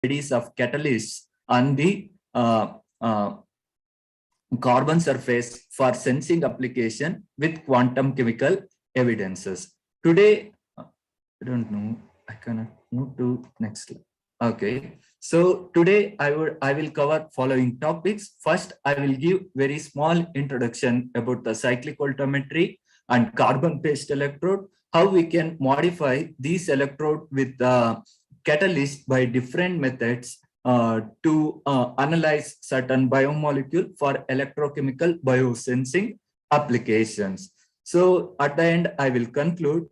properties of catalysts on the carbon surface for sensing application with quantum chemical evidences. Today, I don't know, I cannot move to next slide. Okay, so today I will cover following topics. First, I will give very small introduction about the cyclic voltammetry and carbon-based electrode, how we can modify these electrode with the catalyst by different methods to analyze certain biomolecule for electrochemical biosensing applications. So at the end, I will conclude.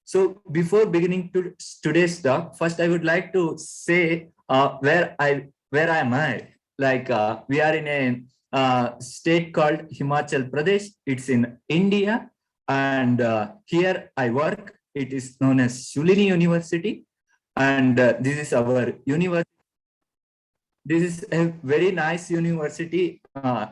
So before beginning to today's talk, first I would like to say where am I? Like we are in a state called Himachal Pradesh. It's in India, and here I work. It is known as Shulini University, and this is our university. This is a very nice university.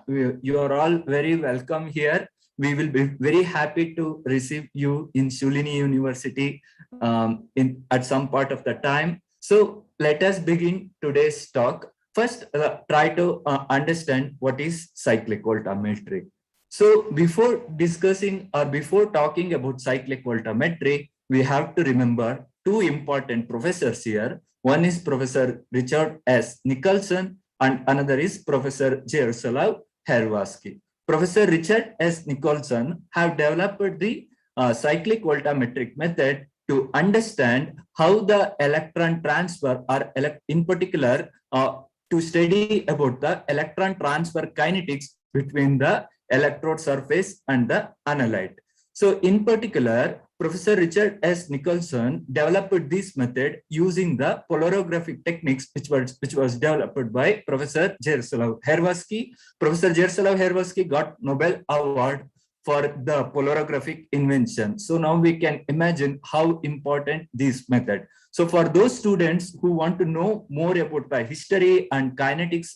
You are all very welcome here. We will be very happy to receive you in Shulini University at some part of the time. So let us begin today's talk. First, try to understand what is cyclic voltammetry. So before discussing or before talking about cyclic voltammetry, we have to remember two important professors here. One is Professor Richard S. Nicholson and another is Professor Jaroslav Hervasky. Professor Richard S. Nicholson have developed the cyclic voltammetric method to understand how the electron transfer, or in particular, to study about the electron transfer kinetics between the electrode surface and the analyte. So in particular, Professor Richard S. Nicholson developed this method using the polarographic techniques which was developed by Professor Jaroslav Hervasky. Professor Jaroslav Hervasky got Nobel Award for the polarographic invention. So now we can imagine how important this method. So for those students who want to know more about the history and kinetics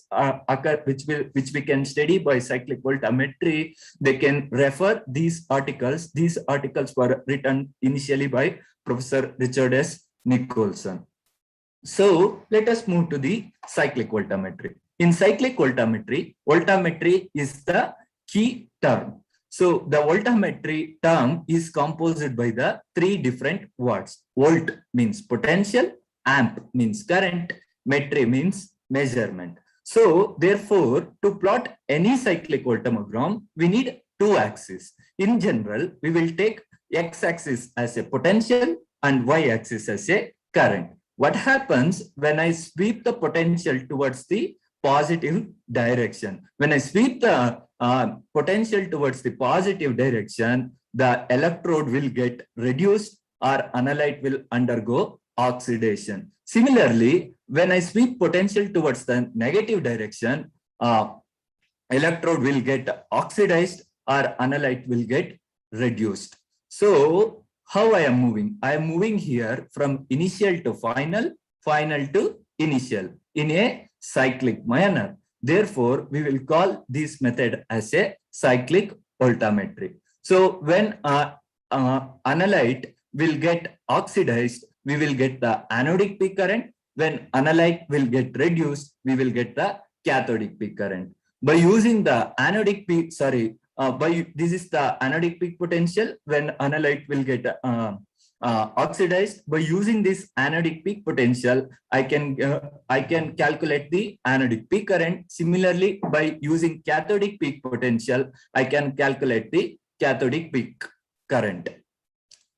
which we can study by cyclic voltammetry, they can refer these articles. These articles were written initially by Professor Richard S. Nicholson. So let us move to the cyclic voltammetry. In cyclic voltammetry, voltammetry is the key term. So the voltammetry term is composed by the three different words. Volt means potential, amp means current, metry means measurement. So therefore, to plot any cyclic voltammogram, we need two axes. In general, we will take x-axis as a potential and y-axis as a current. What happens when I sweep the potential towards the positive direction? When I sweep the potential towards the positive direction, the electrode will get reduced or analyte will undergo oxidation. Similarly, when I sweep potential towards the negative direction, electrode will get oxidized or analyte will get reduced. So how I am moving? I am moving here from initial to final, final to initial in a cyclic manner. Therefore, we will call this method as a cyclic voltammetry. So when analyte will get oxidized, we will get the anodic peak current. When analyte will get reduced, we will get the cathodic peak current. By using the anodic peak, this is the anodic peak potential when analyte will get oxidized. By using this anodic peak potential, I can calculate the anodic peak current. Similarly, by using cathodic peak potential, I can calculate the cathodic peak current.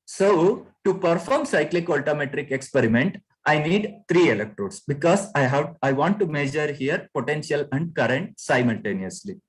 So to perform cyclic voltammetric experiment, I need three electrodes because I want to measure here potential and current simultaneously.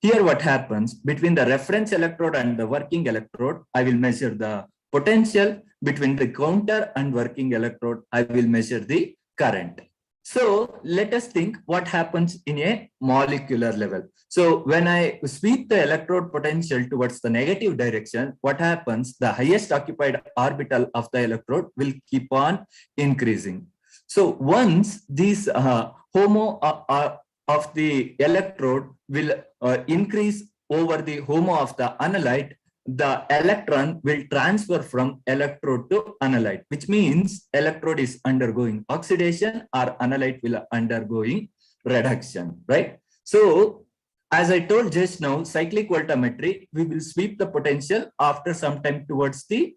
Here what happens between the reference electrode and the working electrode, I will measure the potential. Between the counter and working electrode, I will measure the current. So let us think what happens in a molecular level. So when I sweep the electrode potential towards the negative direction, what happens? The highest occupied orbital of the electrode will keep on increasing. So once this HOMO of the electrode will increase over the HOMO of the analyte, the electron will transfer from electrode to analyte, which means electrode is undergoing oxidation or analyte will undergoing reduction, right? So as I told just now, cyclic voltammetry, we will sweep the potential after some time towards the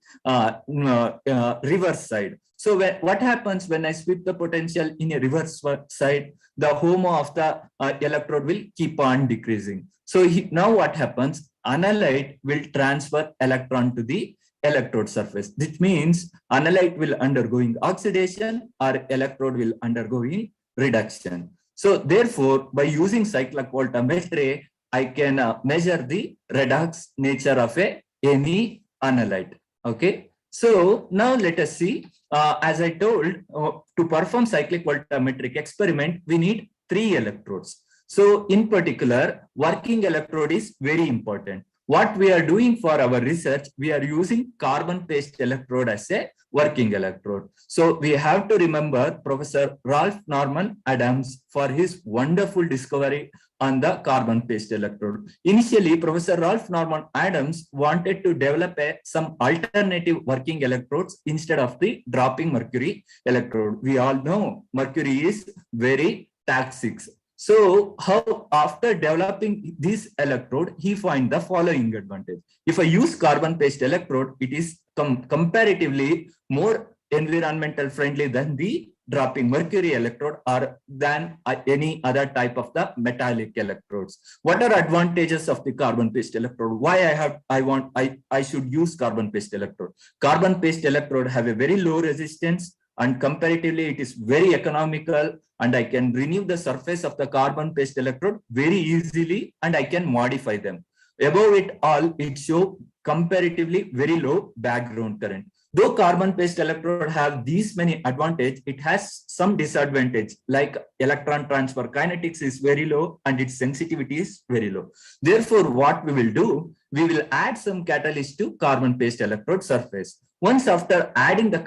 reverse side. So what happens when I sweep the potential in a reverse side? The HOMO of the electrode will keep on decreasing. So now what happens? Analyte will transfer electron to the electrode surface. This means analyte will undergoing oxidation or electrode will undergoing reduction. So therefore, by using cyclic voltammetry, I can measure the redox nature of any analyte. Okay. So now let us see. As I told, to perform cyclic voltammetric experiment, we need 3 electrodes. So in particular, working electrode is very important. What we are doing for our research, we are using carbon paste electrode as a working electrode. So we have to remember Professor Ralph Norman Adams for his wonderful discovery on the carbon paste electrode. Initially, Professor Ralph Norman Adams wanted to develop some alternative working electrodes instead of the dropping mercury electrode. We all know mercury is very toxic. So how after developing this electrode, he find the following advantage. If I use carbon paste electrode, it is comparatively more environmental friendly than the dropping mercury electrode or than any other type of the metallic electrodes. What are advantages of the carbon paste electrode? Why I should use carbon paste electrode? Carbon paste electrode have a very low resistance, and comparatively it is very economical, and I can remove the surface of the carbon paste electrode very easily and I can modify them. Above it all, it shows comparatively very low background current. Though carbon paste electrode have these many advantages, it has some disadvantage, like electron transfer kinetics is very low and its sensitivity is very low. Therefore, what we will do, we will add some catalyst to carbon paste electrode surface. Once after adding the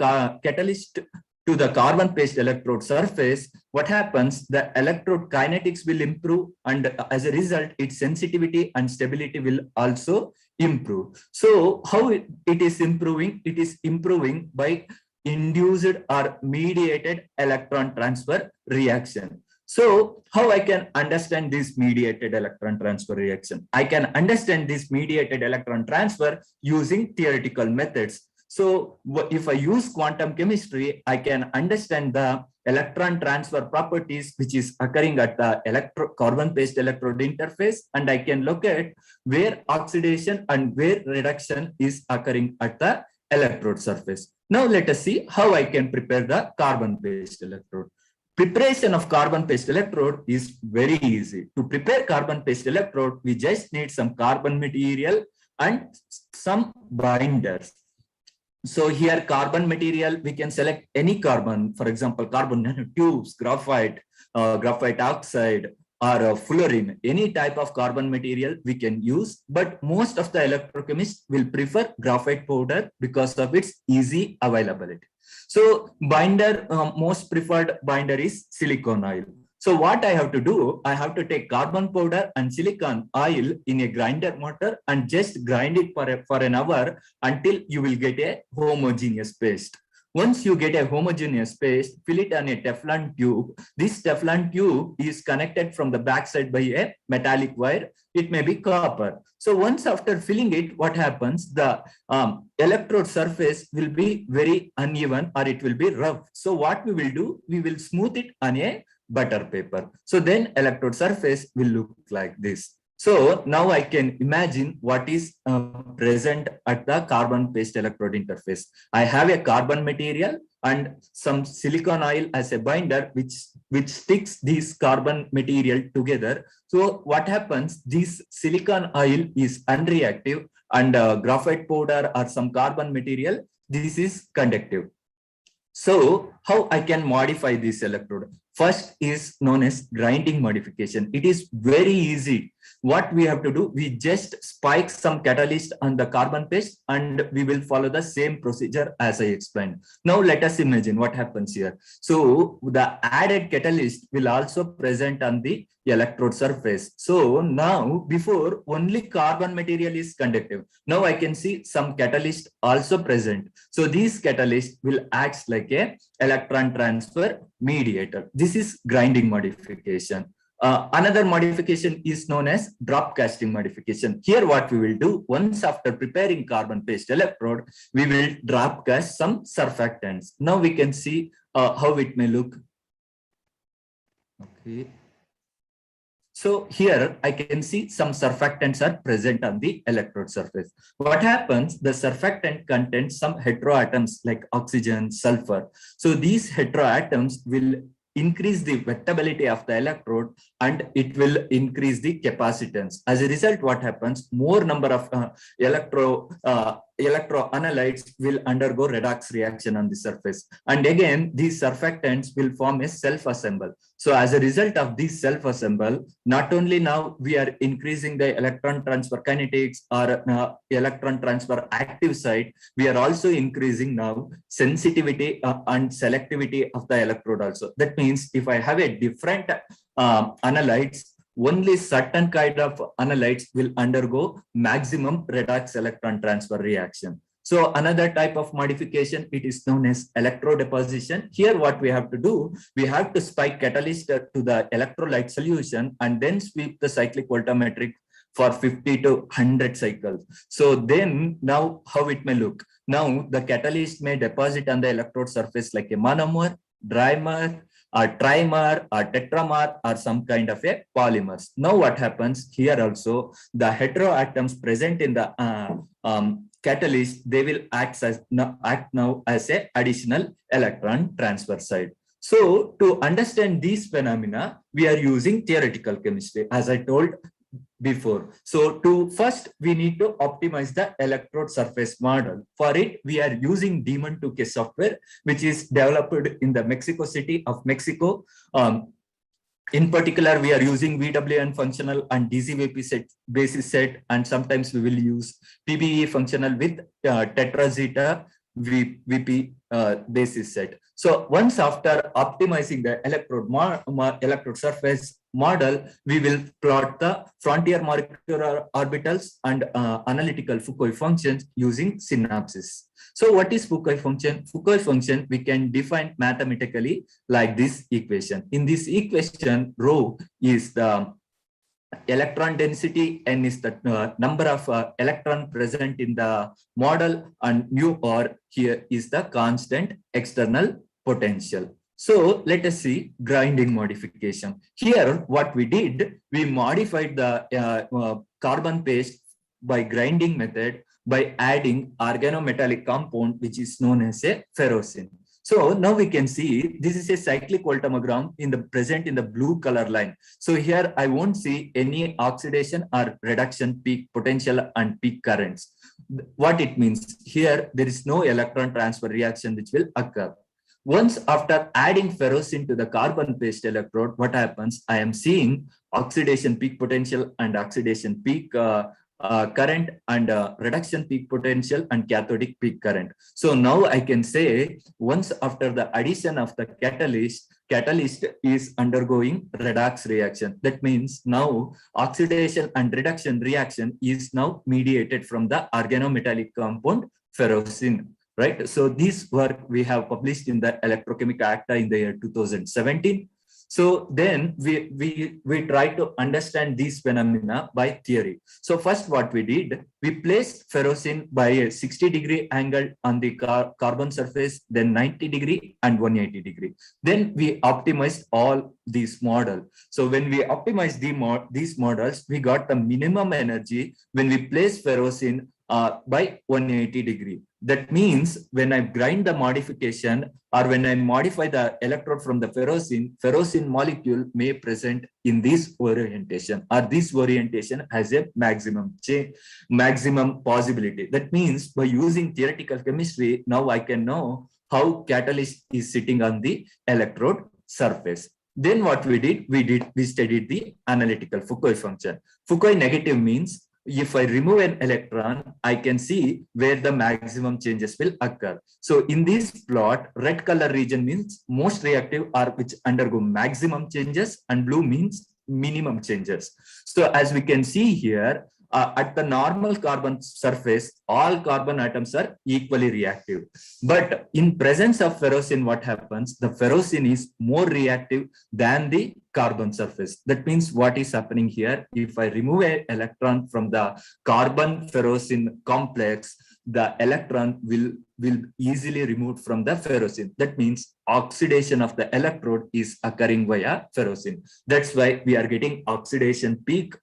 catalyst to the carbon paste electrode surface, what happens? The electrode kinetics will improve, and as a result, its sensitivity and stability will also improve. So how it is improving? It is improving by induced or mediated electron transfer reaction. So how I can understand this mediated electron transfer reaction? I can understand this mediated electron transfer using theoretical methods. So if I use quantum chemistry, I can understand the electron transfer properties which is occurring at the carbon paste electrode interface, and I can look at where oxidation and where reduction is occurring at the electrode surface. Now let us see how I can prepare the carbon paste electrode. Preparation of carbon paste electrode is very easy. To prepare carbon paste electrode, we just need some carbon material and some binders. So here carbon material, we can select any carbon, for example, carbon nanotubes, graphite, graphite oxide, or fullerene, any type of carbon material we can use, but most of the electrochemists will prefer graphite powder because of its easy availability. So binder, most preferred binder is silicone oil. So what I have to do, I have to take carbon powder and silicon oil in a grinder motor and just grind it for an hour until you will get a homogeneous paste. Once you get a homogeneous paste, fill it on a Teflon tube. This Teflon tube is connected from the backside by a metallic wire. It may be copper. So once after filling it, what happens? The electrode surface will be very uneven or it will be rough. So what we will do, we will smooth it on a butter paper. So then electrode surface will look like this. So now I can imagine what is present at the carbon paste electrode interface. I have a carbon material and some silicon oil as a binder which sticks this carbon material together. So what happens? This silicon oil is unreactive and graphite powder or some carbon material, this is conductive. So how I can modify this electrode? First is known as grinding modification. It is very easy. What we have to do, we just spike some catalyst on the carbon paste and we will follow the same procedure as I explained. Now let us imagine what happens here. So the added catalyst will also present on the electrode surface. So now before only carbon material is conductive. Now I can see some catalyst also present. So these catalyst will act like a electron transfer mediator. This is grinding modification. Another modification is known as drop casting modification. Here what we will do, once after preparing carbon paste electrode, we will drop cast some surfactants. Now we can see how it may look. Okay. So here I can see some surfactants are present on the electrode surface. What happens? The surfactant contains some heteroatoms like oxygen, sulfur. So these heteroatoms will increase the wettability of the electrode and it will increase the capacitance. As a result, what happens? More number of electroanalytes will undergo redox reaction on the surface. And again, these surfactants will form a self-assemble. So as a result of this self-assemble, not only now we are increasing the electron transfer kinetics or electron transfer active site, we are also increasing now sensitivity and selectivity of the electrode also. That means if I have a different analytes, only certain kind of analytes will undergo maximum redox electron transfer reaction. So another type of modification, it is known as electro deposition. Here what we have to do, we have to spike catalyst to the electrolyte solution and then sweep the cyclic voltammetric for 50 to 100 cycles. So then now how it may look. Now the catalyst may deposit on the electrode surface like a monomer, dimer, or trimer or tetramer or some kind of a polymers. Now what happens here also, the heteroatoms present in the catalyst, they will act now as a additional electron transfer site. So to understand these phenomena, we are using theoretical chemistry, as I told before. So to first, we need to optimize the electrode surface model. For it, we are using Demon 2K software, which is developed in the Mexico City of Mexico. In particular, we are using VWN functional and DCVP set, basis set, and sometimes we will use PBE functional with tetrazeta VP basis set. So once after optimizing the electrode surface model, we will plot the frontier molecular orbitals and analytical Foucault functions using synapses. So what is Foucault function? Foucault function we can define mathematically like this equation. In this equation, rho is the electron density, n is the number of electron present in the model, and mu r here is the constant external potential. So let us see grinding modification. Here what we did, we modified the carbon paste by grinding method by adding organometallic compound which is known as a ferrocene. So now we can see this is a cyclic voltammogram present in the blue color line. So here I won't see any oxidation or reduction peak potential and peak currents. What it means here, there is no electron transfer reaction which will occur. Once after adding ferrocene to the carbon paste electrode, what happens? I am seeing oxidation peak potential and oxidation peak current and reduction peak potential and cathodic peak current. So now I can say once after the addition of the catalyst is undergoing redox reaction. That means now oxidation and reduction reaction is now mediated from the organometallic compound ferrocene. Right. So this work we have published in the Electrochemical Acta in the year 2017. So then we try to understand these phenomena by theory. So first what we did, we placed ferrocene by a 60-degree angle on the carbon surface, then 90-degree and 180-degree. Then we optimized all these models. So when we optimized these models, we got the minimum energy when we place ferrocene by 180-degree. That means when I grind the modification or when I modify the electrode from the ferrocene molecule may present in this orientation, or this orientation has a maximum possibility. That means by using theoretical chemistry, now I can know how catalyst is sitting on the electrode surface. Then what we did, we studied the analytical Foucault function. Foucault negative means if I remove an electron, I can see where the maximum changes will occur. So in this plot, red color region means most reactive or which undergo maximum changes, and blue means minimum changes. So as we can see here, at the normal carbon surface, all carbon atoms are equally reactive. But in presence of ferrocene, what happens? The ferrocene is more reactive than the carbon surface. That means what is happening here, if I remove an electron from the carbon ferrocene complex, the electron will easily removed from the ferrocene. That means oxidation of the electrode is occurring via ferrocene. That's why we are getting oxidation peak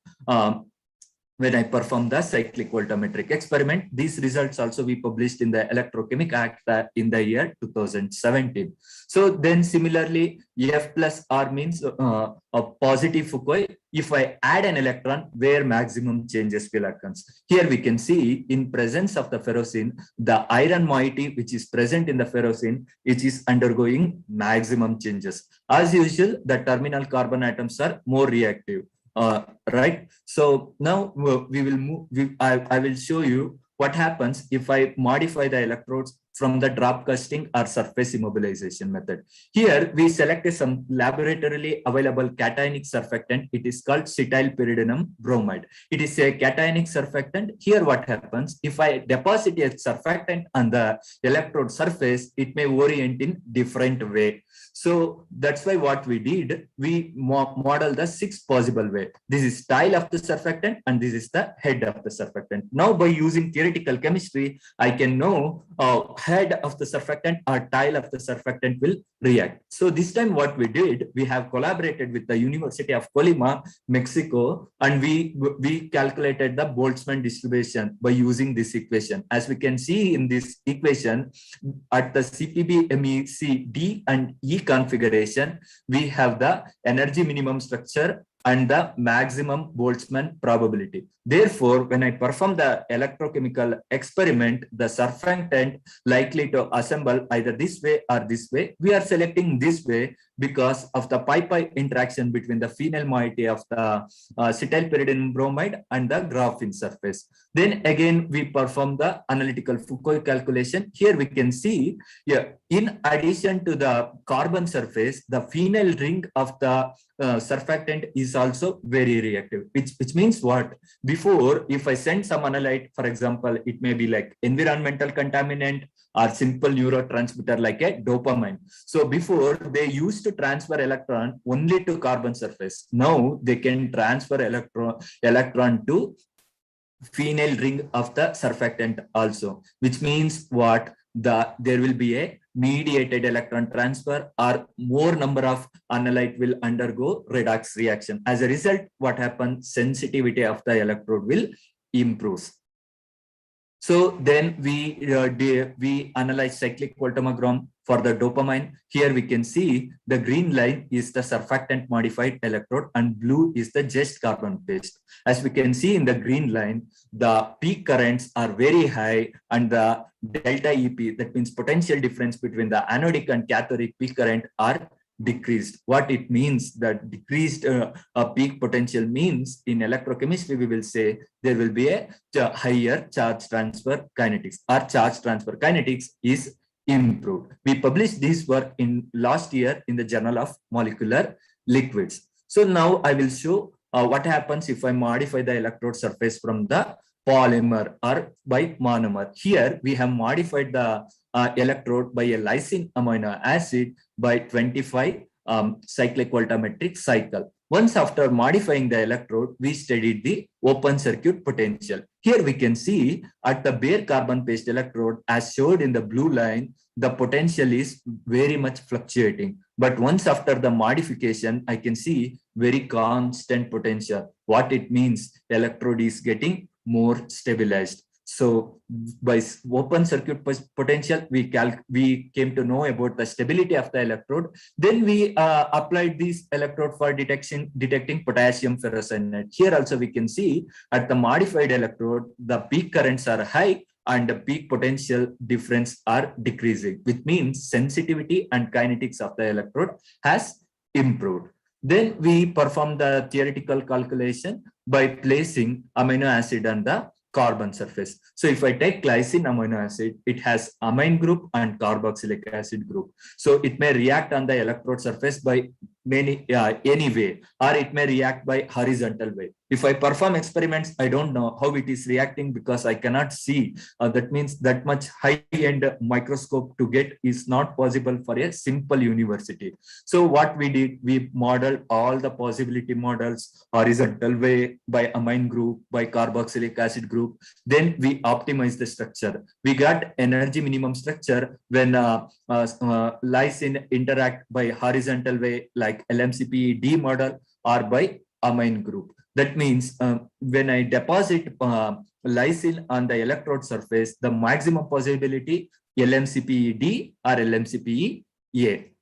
when I perform the cyclic voltammetric experiment. These results also we published in the Electrochemical Act in the year 2017. So then similarly, F plus R means a positive Foucault. If I add an electron, where maximum changes will occur. Here we can see in presence of the ferrocene, the iron moiety which is present in the ferrocene, which is undergoing maximum changes. As usual, the terminal carbon atoms are more reactive. Right. So now we will move. I will show you what happens if I modify the electrodes from the drop casting or surface immobilization method. Here we selected some laboratorily available cationic surfactant. It is called cetylpyridinum bromide. It is a cationic surfactant. Here what happens, if I deposit a surfactant on the electrode surface, it may orient in different way. So that's why what we did, we model the 6 possible way. This is tail of the surfactant and this is the head of the surfactant. Now by using theoretical chemistry, I can know head of the surfactant or tail of the surfactant will react. So this time what we did, we have collaborated with the University of Colima, Mexico, and we calculated the Boltzmann distribution by using this equation. As we can see in this equation, at the CPB, MEC, D and E configuration, we have the energy minimum structure and the maximum Boltzmann probability. Therefore, when I perform the electrochemical experiment, the surfactant likely to assemble either this way or this way. We are selecting this way because of the pi-pi interaction between the phenyl moiety of the cetylpyridinum bromide and the graphene surface. Then again, we perform the analytical Foucault calculation. Here we can see, in addition to the carbon surface, the phenyl ring of the surfactant is also very reactive, which means what? Before, if I send some analyte, for example, it may be like environmental contaminant or simple neurotransmitter like a dopamine. So before, they used to transfer electron only to carbon surface. Now they can transfer electron to phenyl ring of the surfactant also, which means what? There will be a mediated electron transfer or more number of analyte will undergo redox reaction. As a result, what happens? Sensitivity of the electrode will improve. So then we analyze cyclic voltammogram for the dopamine. Here we can see the green line is the surfactant modified electrode and blue is the just carbon paste. As we can see in the green line, the peak currents are very high and the delta EP, that means potential difference between the anodic and cathodic peak current, are decreased. What it means, that decreased peak potential means in electrochemistry, we will say there will be a higher charge transfer kinetics, or charge transfer kinetics is improved. We published this work in last year in the Journal of Molecular Liquids. So now I will show what happens if I modify the electrode surface from the polymer or by monomer. Here we have modified the electrode by a lysine amino acid by 25 cyclic voltammetric cycle. Once after modifying the electrode, we studied the open circuit potential. Here we can see at the bare carbon paste electrode, as showed in the blue line, the potential is very much fluctuating. But once after the modification, I can see very constant potential. What it means, electrode is getting more stabilized. So by open circuit potential, we came to know about the stability of the electrode. Then we applied this electrode for detecting potassium ferrocyanide. Here also we can see at the modified electrode, the peak currents are high and the peak potential difference are decreasing, which means sensitivity and kinetics of the electrode has improved. Then we perform the theoretical calculation by placing amino acid on the carbon surface. So if I take glycine amino acid, it has amine group and carboxylic acid group. So it may react on the electrode surface by any way, or it may react by horizontal way. If I perform experiments, I don't know how it is reacting because I cannot see. That means that much high-end microscope to get is not possible for a simple university. So what we did, we modeled all the possibility models, horizontal way, by amine group, by carboxylic acid group. Then we optimized the structure. We got energy minimum structure when lysine interact by horizontal way like LMCPE-D model or by amine group. That means when I deposit lysine on the electrode surface, the maximum possibility LMCPE-D or LMCPE-A.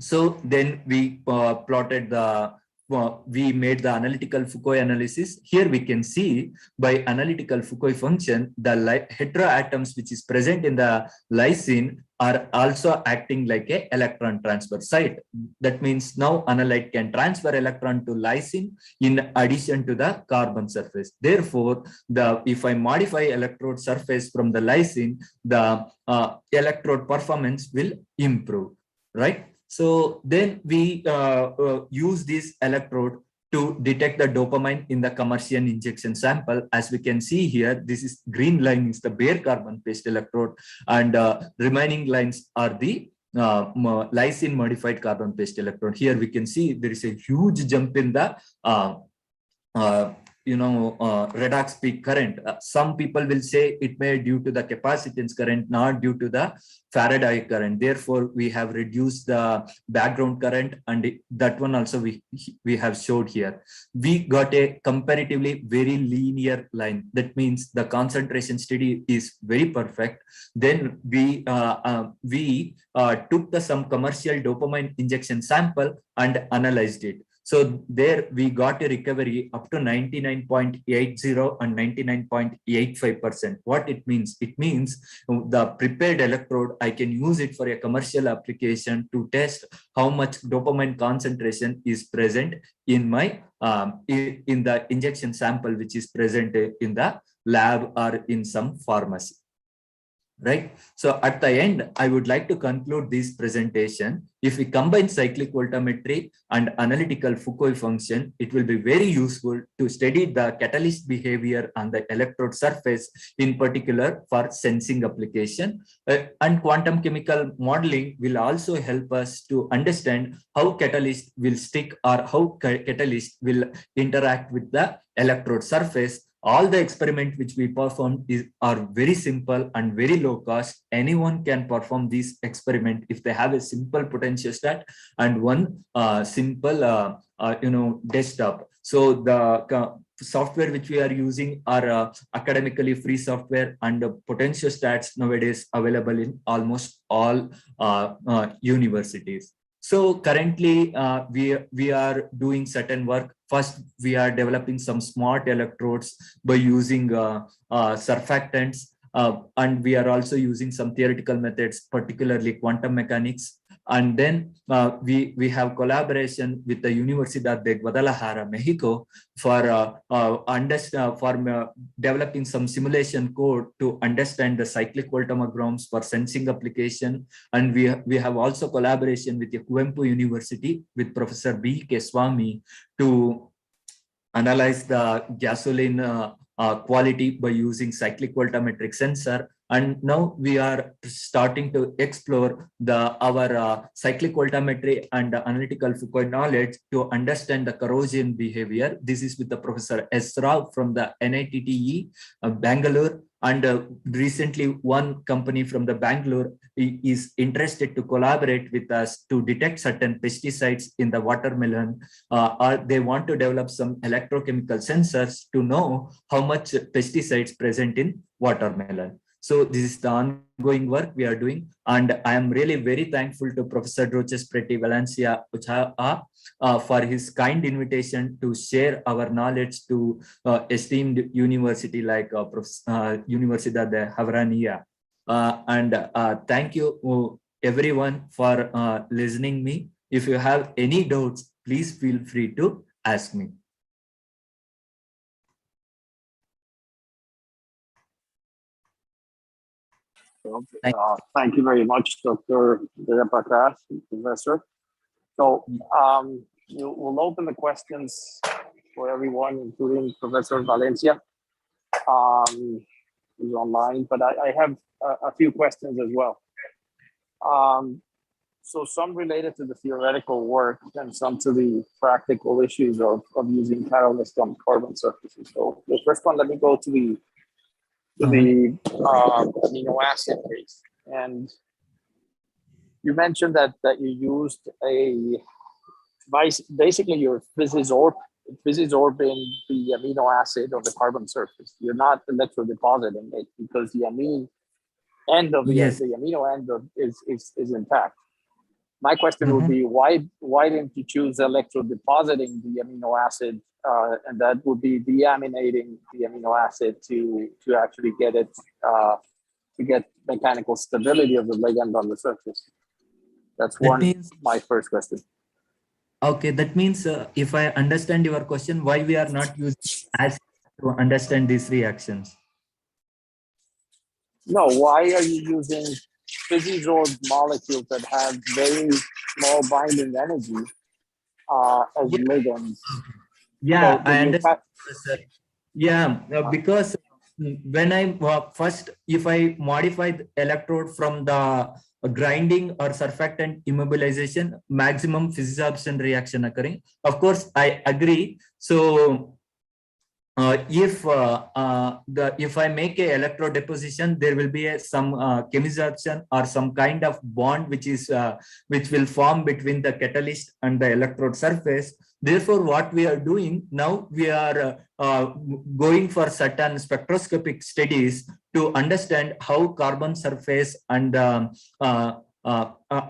So then we plotted the we made the analytical Foucault analysis. Here we can see by analytical Foucault function, the heteroatoms which is present in the lysine are also acting like a electron transfer site. That means now analyte can transfer electron to lysine in addition to the carbon surface. Therefore, if I modify electrode surface from the lysine, the electrode performance will improve, right? So then we use this electrode to detect the dopamine in the commercial injection sample. As we can see here, this is green line is the bare carbon based electrode, and remaining lines are the lysine modified carbon based electrode. Here we can see there is a huge jump in the redox peak current. Some people will say it may due to the capacitance current, not due to the Faraday current. Therefore, we have reduced the background current, and that one also we have showed here. We got a comparatively very linear line. That means the concentration study is very perfect. Then we took some commercial dopamine injection sample and analyzed it. So there we got a recovery up to 99.80 and 99.85%. What it means? It means the prepared electrode, I can use it for a commercial application to test how much dopamine concentration is present in my in the injection sample, which is present in the lab or in some pharmacy. Right. So at the end, I would like to conclude this presentation. If we combine cyclic voltammetry and analytical Foucault function, it will be very useful to study the catalyst behavior on the electrode surface, in particular for sensing application. And quantum chemical modeling will also help us to understand how catalyst will stick or how catalyst will interact with the electrode surface. All the experiments which we performed are very simple and very low cost. Anyone can perform this experiment if they have a simple potentiostat and one simple desktop. So the software which we are using are academically free software, and potentiostats nowadays available in almost all universities. So currently we are doing certain work. First, we are developing some smart electrodes by using surfactants, and we are also using some theoretical methods, particularly quantum mechanics. And then we have collaboration with the Universidad de Guadalajara, Mexico, for developing some simulation code to understand the cyclic voltammograms for sensing application. And we have also collaboration with the Huempu University with Professor B.K. Swami to analyze the gasoline quality by using cyclic voltammetric sensor. And now we are starting to explore our cyclic voltammetry and analytical Foucault knowledge to understand the corrosion behavior. This is with the Professor S. Rao from the NITTE Bangalore. And recently, one company from the Bangalore is interested to collaborate with us to detect certain pesticides in the watermelon, or they want to develop some electrochemical sensors to know how much pesticides present in watermelon. So this is the ongoing work we are doing, and I am really very thankful to Professor Roches Preti Valencia for his kind invitation to share our knowledge to esteemed university like Universidad de Javarania. And thank you everyone for listening me. If you have any doubts, please feel free to ask me. Thank you very much, Dr. Derepakas, Professor. So we'll open the questions for everyone, including Professor Valencia, who's online, but I have a few questions as well. So some related to the theoretical work and some to the practical issues of using catalyst on carbon surfaces. So the first one, let me go to the amino acid case. And you mentioned that you used basically you're physisorbing the amino acid of the carbon surface. You're not electro depositing it because the amine end of the amino end is intact. My question would be, why didn't you choose electro depositing the amino acid, and that would be deaminating the amino acid to actually get it to get mechanical stability of the ligand on the surface? That's my first question. Okay, that means if I understand your question, why we are not using acid to understand these reactions? No, why are you using physisorb molecules that have very small binding energy as ligands? Yeah, so I understand. Yeah, because when I if I modify the electrode from the grinding or surfactant immobilization, maximum physisorption reaction occurring. Of course, I agree. So if I make a electro deposition, there will be some chemisorption or some kind of bond which will form between the catalyst and the electrode surface. Therefore, what we are doing now, we are going for certain spectroscopic studies to understand how carbon surface and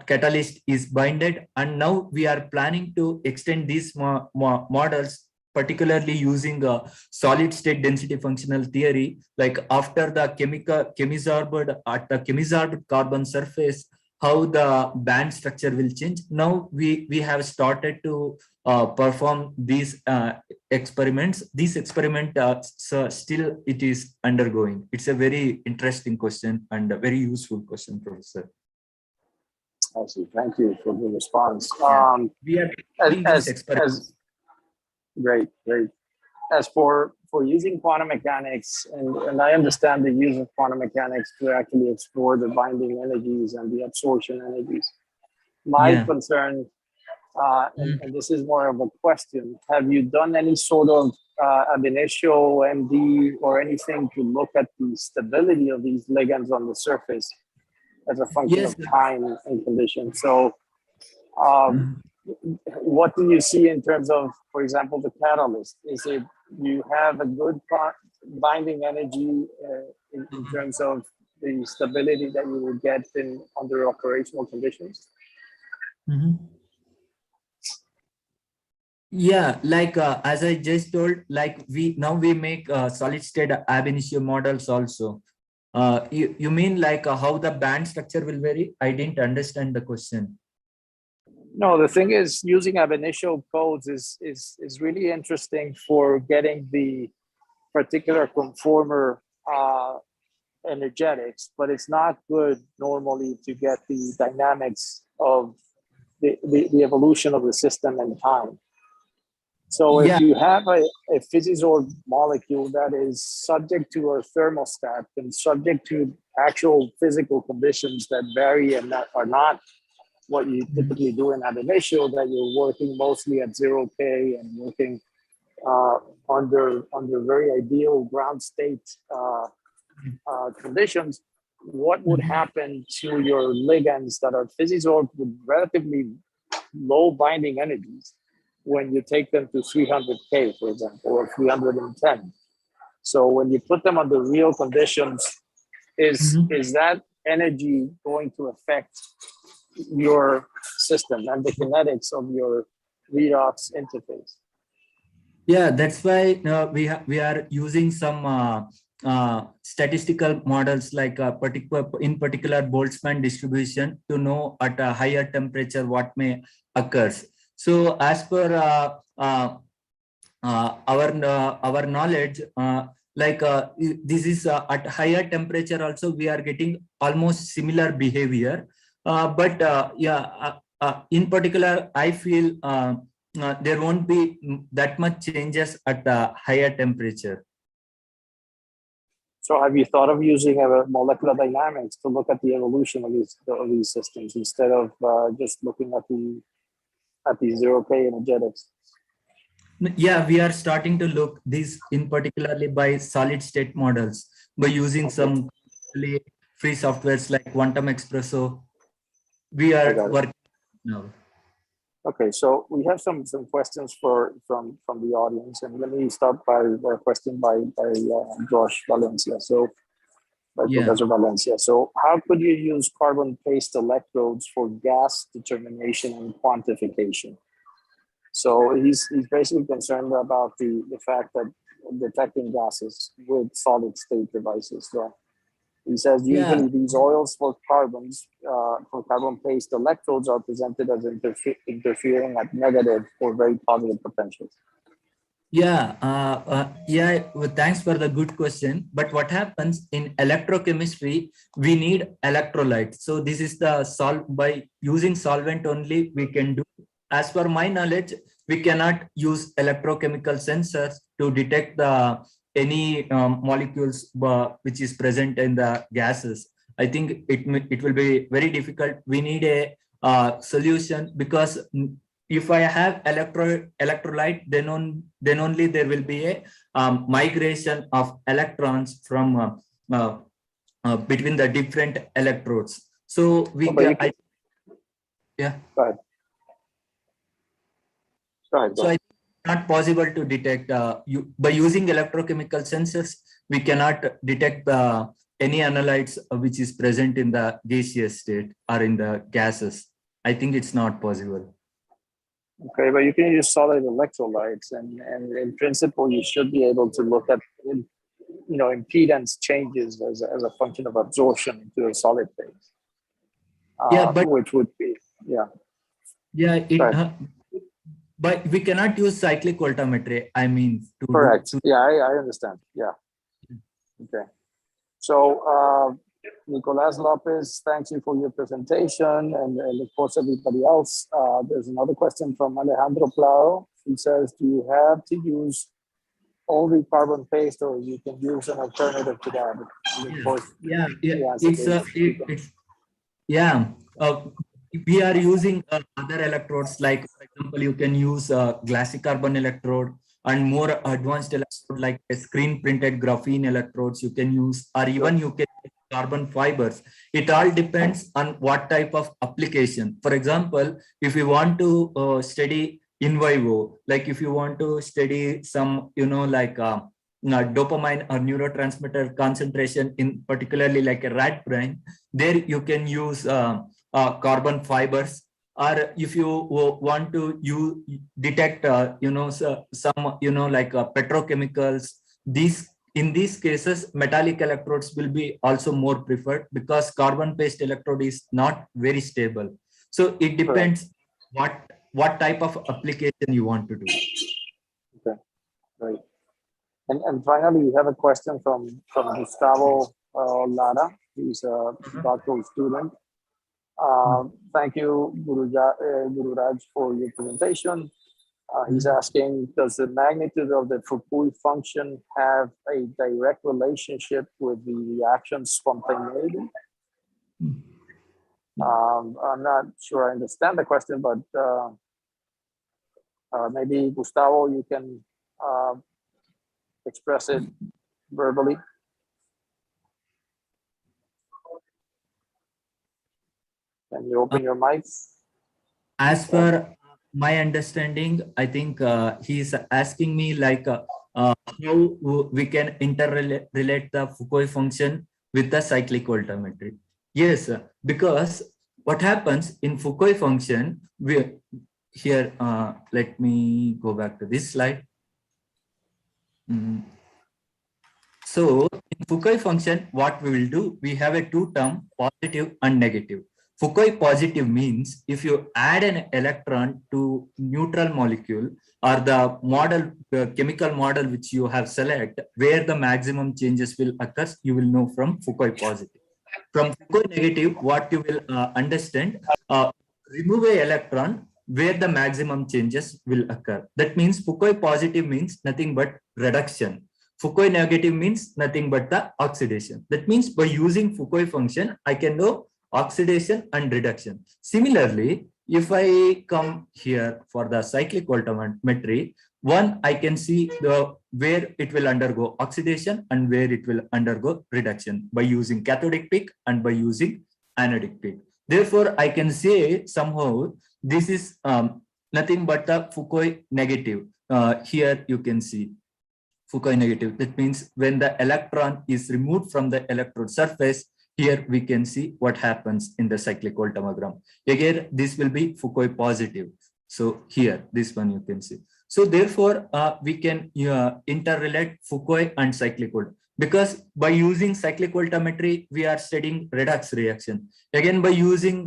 catalyst is binded, and now we are planning to extend these models, particularly using solid state density functional theory, like after the chemisorbed carbon surface, how the band structure will change. Now we have started to perform these experiments. This experiment still it is undergoing. It's a very interesting question and a very useful question, Professor. I see. Thank you for the response. We are doing this experiment. Great. As for using quantum mechanics, and I understand the use of quantum mechanics to actually explore the binding energies and the absorption energies. My concern, and this is more of a question, have you done any sort of ab initio, MD, or anything to look at the stability of these ligands on the surface as a function of time and conditions? So what do you see in terms of, for example, the catalyst? Is it you have a good binding energy in terms of the stability that you will get under operational conditions? Yeah, like as I just told, like we make solid state ab initio models also. You mean like how the band structure will vary? I didn't understand the question. No, the thing is, using ab initio codes is really interesting for getting the particular conformer energetics, but it's not good normally to get the dynamics of the evolution of the system and time. So if you have a physisorb molecule that is subject to a thermostat and subject to actual physical conditions that vary and that are not what you typically do in ab initio, that you're working mostly at 0K and working under very ideal ground state conditions, what would happen to your ligands that are physisorbed with relatively low binding energies when you take them to 300K, for example, or 310? So when you put them under real conditions, is that energy going to affect your system and the kinetics of your redox interface? Yeah, that's why we are using some statistical models like in particular Boltzmann distribution to know at a higher temperature what may occurs. So as per our knowledge, this is at higher temperature also we are getting almost similar behavior, in particular I feel there won't be that much changes at the higher temperature. So have you thought of using molecular dynamics to look at the evolution of these systems instead of just looking at the zero-K energetics? Yeah, we are starting to look this in particularly by solid state models by using some free softwares like Quantum Espresso. We are working now. Okay, so we have some questions from the audience, and let me start by a question by Josh Valencia. So, Professor Valencia. So, how could you use carbon-based electrodes for gas determination and quantification? So he's basically concerned about the fact that detecting gases with solid state devices. So he says usually these oils for carbon-based electrodes are presented as interfering at negative or very positive potentials. Well, thanks for the good question. But what happens in electrochemistry, we need electrolytes. So this is by using solvent only we can do. As per my knowledge, we cannot use electrochemical sensors to detect any molecules which is present in the gases. I think it will be very difficult. We need a solution, because if I have electrolyte, then only there will be a migration of electrons from between the different electrodes. So we Go ahead. So it's not possible to detect by using electrochemical sensors. We cannot detect any analytes which is present in the gaseous state or in the gases. I think it's not possible. Okay, but you can use solid electrolytes, and in principle, you should be able to look at impedance changes as a function of absorption into a solid phase. Which would be but we cannot use cyclic voltammetry. I mean, correct. I understand. Yeah. Okay. So, Nicolas Lopez, thanks you for your presentation, and of course everybody else. There's another question from Alejandro Plao. He says, do you have to use only carbon paste, or you can use an alternative to that? We are using other electrodes, like for example, you can use glassy carbon electrode, and more advanced electrode like a screen printed graphene electrodes you can use, or even you can use carbon fibers. It all depends on what type of application. For example, if you want to study in vivo, like if you want to study some, dopamine or neurotransmitter concentration in particularly like a rat brain, there you can use carbon fibers. Or if you want to detect petrochemicals, in these cases metallic electrodes will be also more preferred, because carbon based electrode is not very stable. So it depends what type of application you want to do. Okay, right. And finally, we have a question from Gustavo Lara. He's a doctoral student. Thank you, Guru Raj, for your presentation. He's asking, does the magnitude of the Fukui function have a direct relationship with the reaction spontaneity? I'm not sure I understand the question, but maybe Gustavo, you can express it verbally. Can you open your mic? As per my understanding, I think he's asking me how we can interrelate the Fukui function with the cyclic voltammetry. Yes, because what happens in Fukui function, let me go back to this slide. So in Foucault function, what we will do, we have a two term, positive and negative. Foucault positive means if you add an electron to neutral molecule or the model, the chemical model which you have select, where the maximum changes will occur, you will know from Foucault positive. From Foucault negative, what you will understand, remove a electron where the maximum changes will occur. That means Foucault positive means nothing but reduction. Foucault negative means nothing but the oxidation. That means by using Foucault function, I can know oxidation and reduction. Similarly, if I come here for the cyclic voltammetry, one, I can see the where it will undergo oxidation and where it will undergo reduction by using cathodic peak and by using anodic peak. Therefore, I can say somehow this is nothing but the Foucault negative. Here you can see Foucault negative. That means when the electron is removed from the electrode surface, here we can see what happens in the cyclic voltammogram. Again, this will be Foucault positive. So here, this one you can see. So therefore, we can interrelate Foucault and cyclic volt, because by using cyclic voltammetry, we are studying redox reaction. Again, by using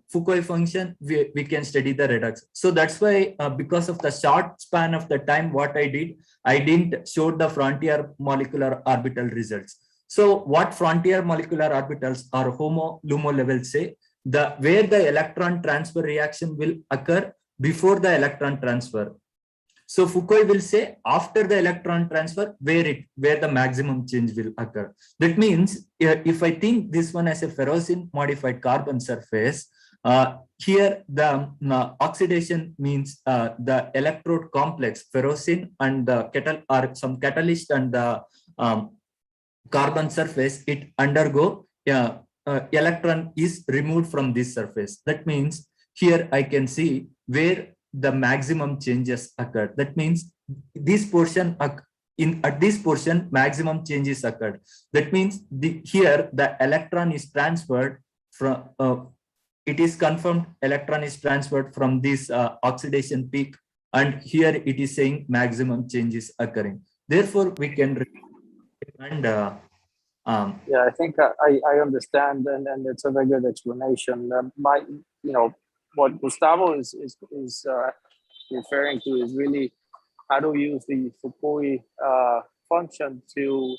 Foucault function, we can study the redox. So that's why, because of the short span of the time, what I did, I didn't show the frontier molecular orbital results. So what frontier molecular orbitals or HOMO-LUMO levels say, where the electron transfer reaction will occur before the electron transfer. So Foucault will say after the electron transfer, where the maximum change will occur. That means if I think this one as a ferrocene modified carbon surface, here the oxidation means the electrode complex ferrocene and the some catalyst and the carbon surface, it undergo electron is removed from this surface. That means here I can see where the maximum changes occur. That means this portion at this portion maximum changes occurred. That means here the electron is transferred from it is confirmed electron is transferred from this oxidation peak, and here it is saying maximum changes occurring. Therefore, we can and yeah, I think I understand, and it's a very good explanation. What Gustavo is referring to is really how to use the Foucault function to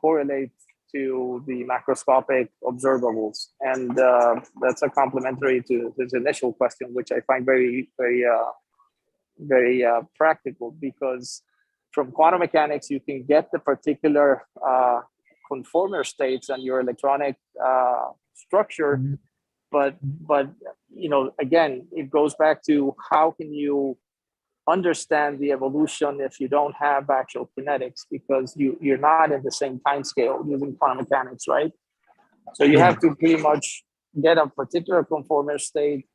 correlate to the macroscopic observables, and that's a complementary to his initial question, which I find very practical, because from quantum mechanics you can get the particular conformer states and your electronic structure, but again, it goes back to how can you understand the evolution if you don't have actual kinetics, because you're not in the same time scale using quantum mechanics, right? So you have to pretty much get a particular conformer state,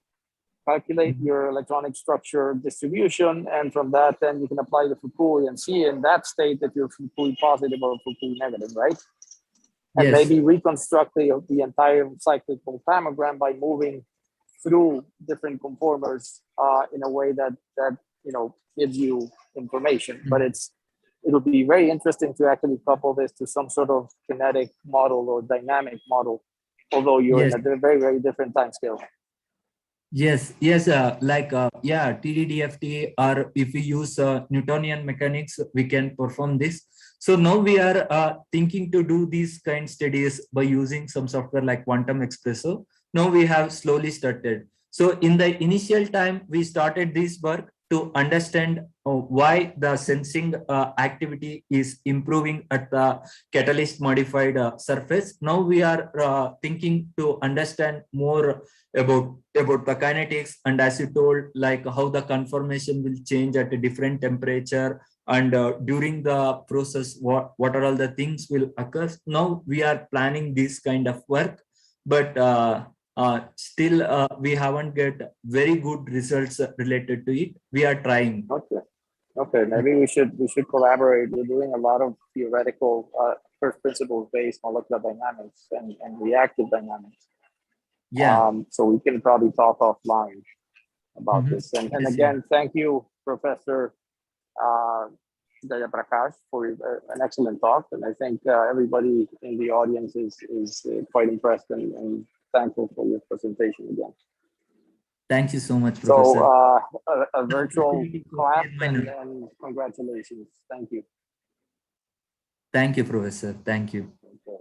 calculate your electronic structure distribution, and from that then you can apply the Foucault and see in that state that you're Foucault positive or Foucault negative, right? And yes, maybe reconstruct the entire cyclic voltammogram by moving through different conformers in a way that gives you information. But it'll be very interesting to actually couple this to some sort of kinetic model or dynamic model, although you're in a very, very different time scale. Yes, TDDFT, or if we use Newtonian mechanics, we can perform this. So now we are thinking to do these kind of studies by using some software like Quantum Espresso. Now we have slowly started. So in the initial time, we started this work to understand why the sensing activity is improving at the catalyst modified surface. Now we are thinking to understand more about the kinetics, and as you told, like how the conformation will change at a different temperature, and during the process, what are all the things will occur. Now we are planning this kind of work, but still we haven't get very good results related to it. We are trying. Okay, maybe we should collaborate. We're doing a lot of theoretical first principles based molecular dynamics and reactive dynamics. Yeah. So we can probably talk offline about this. And again, thank you, Professor Jayaprakash for an excellent talk, and I think everybody in the audience is quite impressed and thankful for your presentation again. Thank you so much, So Professor. a virtual clap and congratulations. Thank you. Thank you, Professor. Thank you. Okay.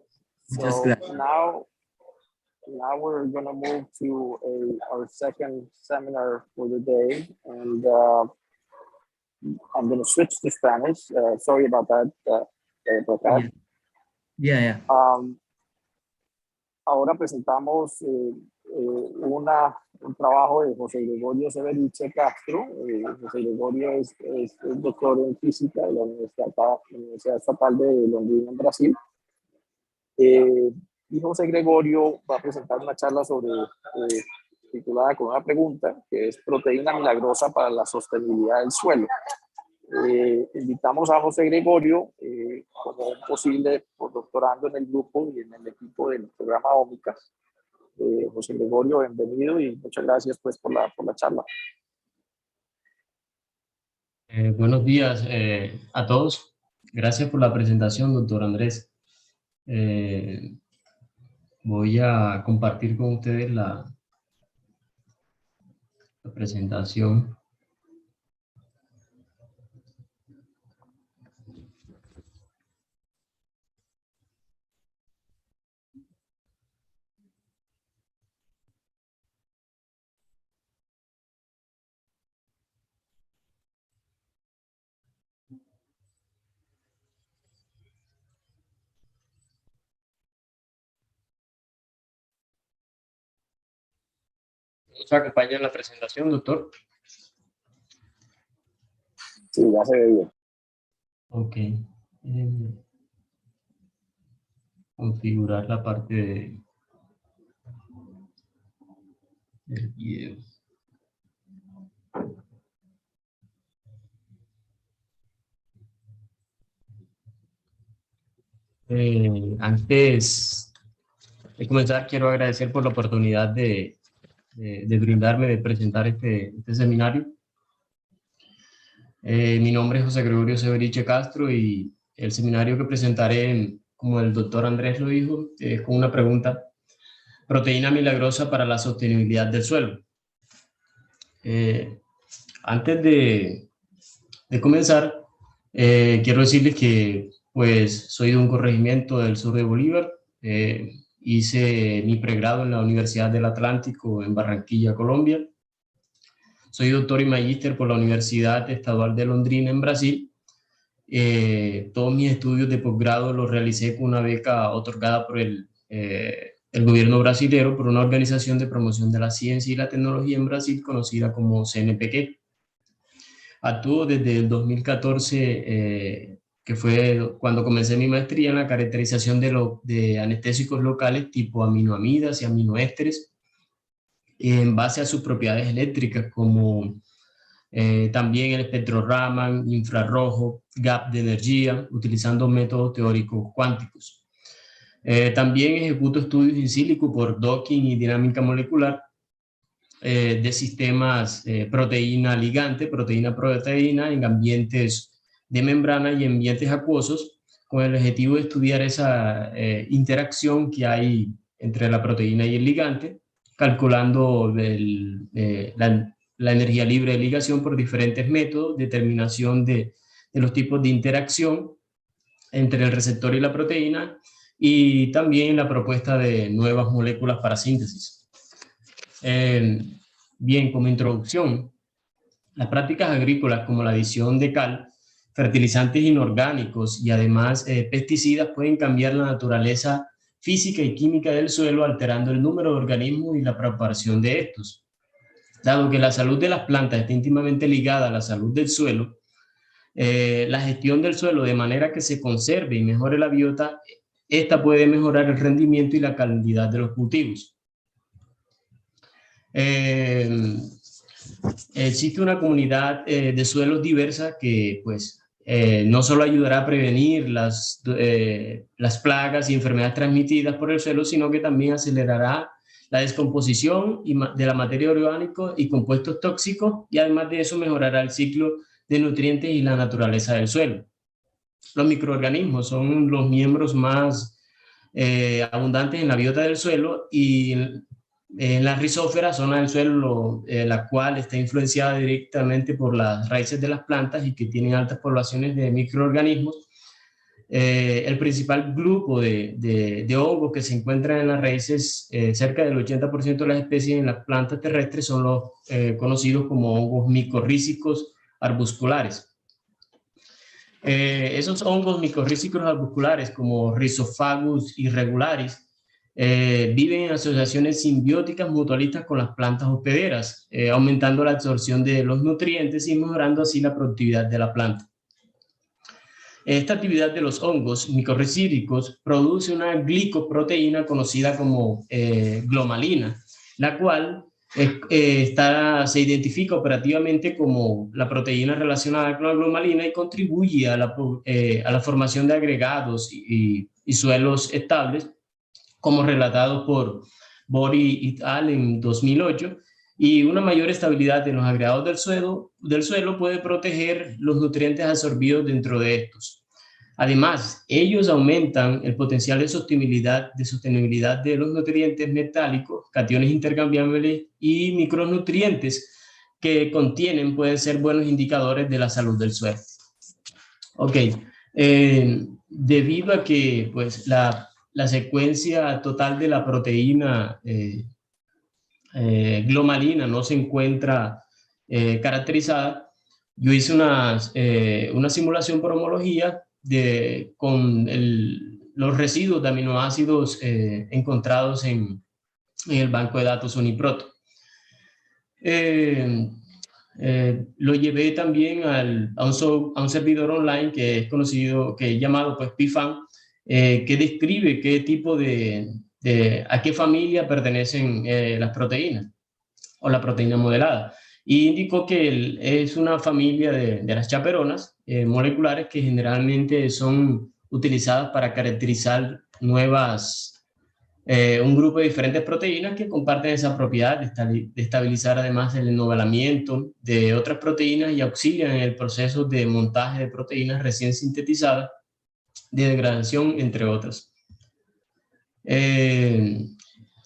Just So now we're going to move to our second seminar for the day, and I'm going to switch to Spanish. Sorry about that, Prakash. Yeah. Ahora presentamos un trabajo de José Gregorio Severiche Castro. José Gregorio es doctor en física de la Universidad Estatal de Londrina, en Brasil. Y José Gregorio va a presentar una charla titulada con una pregunta, que es proteína milagrosa para la sostenibilidad del suelo. Invitamos a José Gregorio como un posible postdoctorando en el grupo y en el equipo del programa OMICA. José Gregorio, bienvenido y muchas gracias pues por la charla. Buenos días a todos. Gracias por la presentación, doctor Andrés. Voy a compartir con ustedes la presentación. ¿Nos acompaña en la presentación, doctor? Sí, ya se ve bien. Ok. Configurar la parte del video. Antes de comenzar, quiero agradecer por la oportunidad de brindarme, de presentar este seminario. Mi nombre es José Gregorio Severiche Castro y el seminario que presentaré, como el doctor Andrés lo dijo, es con una pregunta: proteína milagrosa para la sostenibilidad del suelo. Antes de comenzar, quiero decirles que pues soy de un corregimiento del sur de Bolívar. Hice mi pregrado en la Universidad del Atlántico en Barranquilla, Colombia. Soy doctor y magíster por la Universidad Estatal de Londrina en Brasil. Todos mis estudios de posgrado los realicé con una beca otorgada por el gobierno brasilero, por una organización de promoción de la ciencia y la tecnología en Brasil conocida como CNPq. Actúo desde el 2014, que fue cuando comencé mi maestría en la caracterización de anestésicos locales tipo aminoamidas y aminoésteres en base a sus propiedades eléctricas, como también el espectro Raman, infrarrojo, gap de energía, utilizando métodos teóricos cuánticos. También ejecuto estudios in silico por docking y dinámica molecular de sistemas proteína-ligante, proteína-proteína en ambientes de membrana y ambientes acuosos, con el objetivo de estudiar esa interacción que hay entre la proteína y el ligante, calculando la energía libre de ligación por diferentes métodos, determinación de los tipos de interacción entre el receptor y la proteína, y también la propuesta de nuevas moléculas para síntesis. Bien, como introducción, las prácticas agrícolas como la adición de cal, fertilizantes inorgánicos y además pesticidas pueden cambiar la naturaleza física y química del suelo, alterando el número de organismos y la propagación de estos. Dado que la salud de las plantas está íntimamente ligada a la salud del suelo, la gestión del suelo de manera que se conserve y mejore la biota, esta puede mejorar el rendimiento y la calidad de los cultivos. Existe una comunidad de suelos diversa que pues no solo ayudará a prevenir las plagas y enfermedades transmitidas por el suelo, sino que también acelerará la descomposición de la materia orgánica y compuestos tóxicos, y además de eso mejorará el ciclo de nutrientes y la naturaleza del suelo. Los microorganismos son los miembros más abundantes en la biota del suelo, y en la rizósfera, zona del suelo la cual está influenciada directamente por las raíces de las plantas y que tienen altas poblaciones de microorganismos. El principal grupo de hongos que se encuentran en las raíces, cerca del 80% de las especies en las plantas terrestres, son los conocidos como hongos micorrízicos arbusculares. Esos hongos micorrízicos arbusculares, como Rhizophagus irregularis, viven en asociaciones simbióticas mutualistas con las plantas hospederas, aumentando la absorción de los nutrientes y mejorando así la productividad de la planta. Esta actividad de los hongos micorrízicos produce una glicoproteína conocida como glomalina, la cual se identifica operativamente como la proteína relacionada con la glomalina y contribuye a la formación de agregados y suelos estables, como relatado por Bori et al. En 2008, y una mayor estabilidad en los agregados del suelo puede proteger los nutrientes absorbidos dentro de estos. Además, ellos aumentan el potencial de sostenibilidad de los nutrientes metálicos, cationes intercambiables y micronutrientes que contienen, pueden ser buenos indicadores de la salud del suelo. Ok, debido a que pues, la secuencia total de la proteína glomalina no se encuentra caracterizada, yo hice una simulación por homología con los residuos de aminoácidos encontrados en el banco de datos Uniprot. Lo llevé también a un servidor online que es conocido, que es llamado pues PIFAN, que describe qué tipo a qué familia pertenecen las proteínas o la proteína modelada. Y indicó que es una familia de las chaperonas moleculares, que generalmente son utilizadas para caracterizar un grupo de diferentes proteínas que comparten esa propiedad de estabilizar además el ennovelamiento de otras proteínas y auxilian en el proceso de montaje de proteínas recién sintetizadas, de degradación, entre otras. En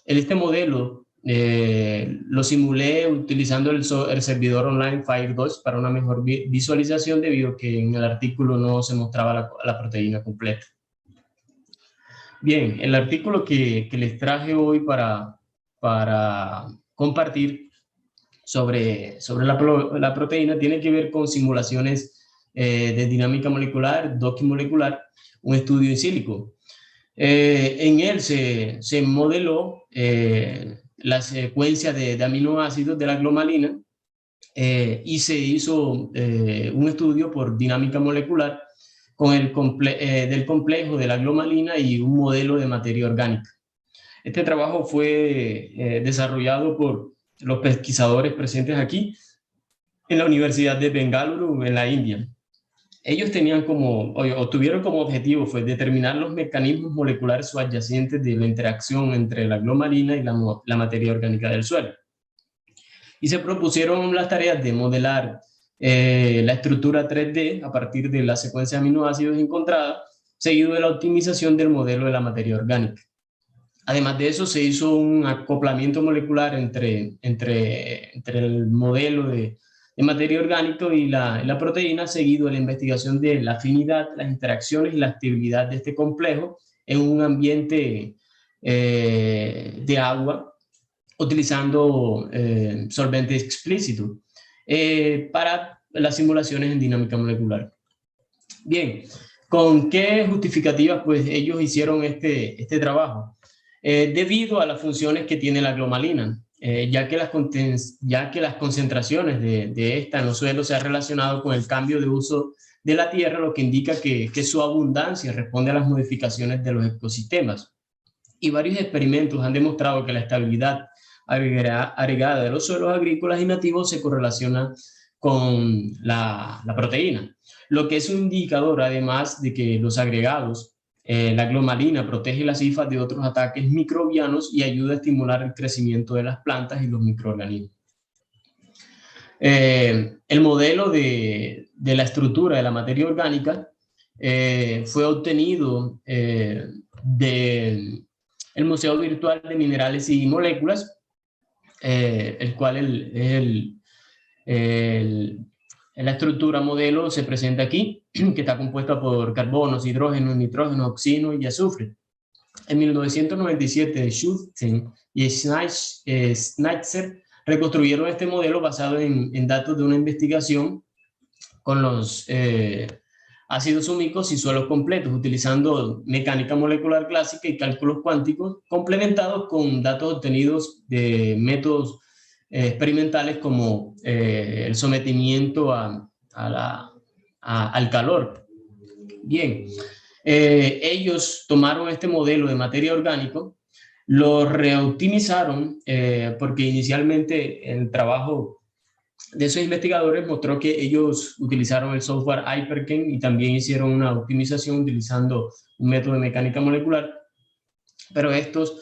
este modelo lo simulé utilizando el servidor online Fire2 para una mejor visualización, debido a que en el artículo no se mostraba la proteína completa. Bien, el artículo que les traje hoy para compartir sobre la proteína tiene que ver con simulaciones de dinámica molecular, docking molecular, un estudio in silico. En él se modeló la secuencia de aminoácidos de la glomalina y se hizo un estudio por dinámica molecular con del complejo de la glomalina y un modelo de materia orgánica. Este trabajo fue desarrollado por los pesquisadores presentes aquí en la Universidad de Bengaluru, en la India. Ellos tuvieron como objetivo fue determinar los mecanismos moleculares subyacentes de la interacción entre la glomalina y la materia orgánica del suelo. Y se propusieron las tareas de modelar la estructura 3D a partir de la secuencia de aminoácidos encontrada, seguido de la optimización del modelo de la materia orgánica. Además de eso, se hizo un acoplamiento molecular entre el modelo de materia orgánica y la proteína, seguido de la investigación de la afinidad, las interacciones y la actividad de este complejo en un ambiente de agua, utilizando solvente explícito para las simulaciones en dinámica molecular. Bien, ¿con qué justificativas pues ellos hicieron este trabajo? Debido a las funciones que tiene la glomalina, ya que las concentraciones de esta en los suelos se han relacionado con el cambio de uso de la tierra, lo que indica que su abundancia responde a las modificaciones de los ecosistemas. Y varios experimentos han demostrado que la estabilidad agregada de los suelos agrícolas y nativos se correlaciona con la proteína, lo que es un indicador además de que los agregados, la glomalina protege las hifas de otros ataques microbianos y ayuda a estimular el crecimiento de las plantas y los microorganismos. El modelo de la estructura de la materia orgánica fue obtenido del Museo Virtual de Minerales y Moléculas, el cual la estructura modelo se presenta aquí, que está compuesta por carbonos, hidrógenos, nitrógeno, oxígeno y azufre. En 1997, Schulten y Schneitzer reconstruyeron este modelo basado en datos de una investigación con los ácidos húmicos y suelos completos, utilizando mecánica molecular clásica y cálculos cuánticos, complementados con datos obtenidos de métodos experimentales como el sometimiento al calor. Bien, ellos tomaron este modelo de materia orgánica, lo reoptimizaron porque inicialmente el trabajo de esos investigadores mostró que ellos utilizaron el software Hypercane y también hicieron una optimización utilizando un método de mecánica molecular, pero estos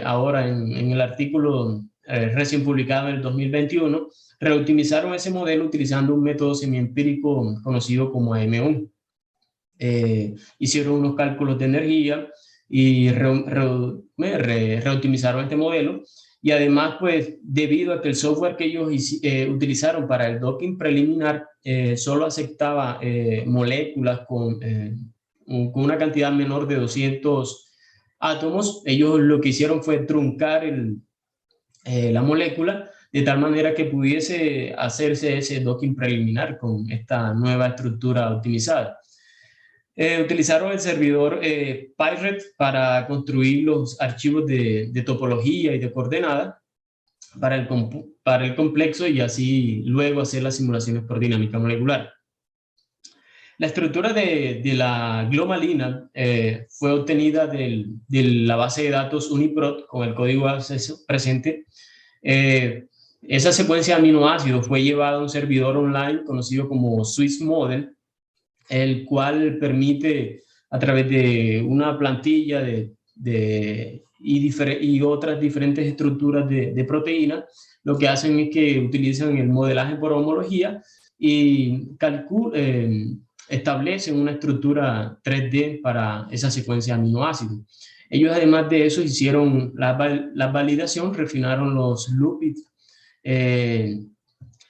ahora en el artículo recién publicado en el 2021 reoptimizaron ese modelo utilizando un método semiempírico conocido como AM1. Hicieron unos cálculos de energía y reoptimizaron este modelo, y además, pues, debido a que el software que ellos utilizaron para el docking preliminar solo aceptaba moléculas con una cantidad menor de 200 átomos, ellos lo que hicieron fue truncar la molécula de tal manera que pudiese hacerse ese docking preliminar con esta nueva estructura optimizada. Utilizaron el servidor Pirate para construir los archivos de topología y de coordenadas para el complejo y así luego hacer las simulaciones por dinámica molecular. La estructura de la glomalina fue obtenida de la base de datos Uniprot con el código de acceso presente. Esa secuencia de aminoácidos fue llevada a un servidor online conocido como Swiss Model, el cual permite, a través de una plantilla y otras diferentes estructuras de proteínas, lo que hacen es que utilizan el modelaje por homología y establecen una estructura 3D para esa secuencia de aminoácidos. Ellos, además de eso, hicieron la validación, refinaron los loops,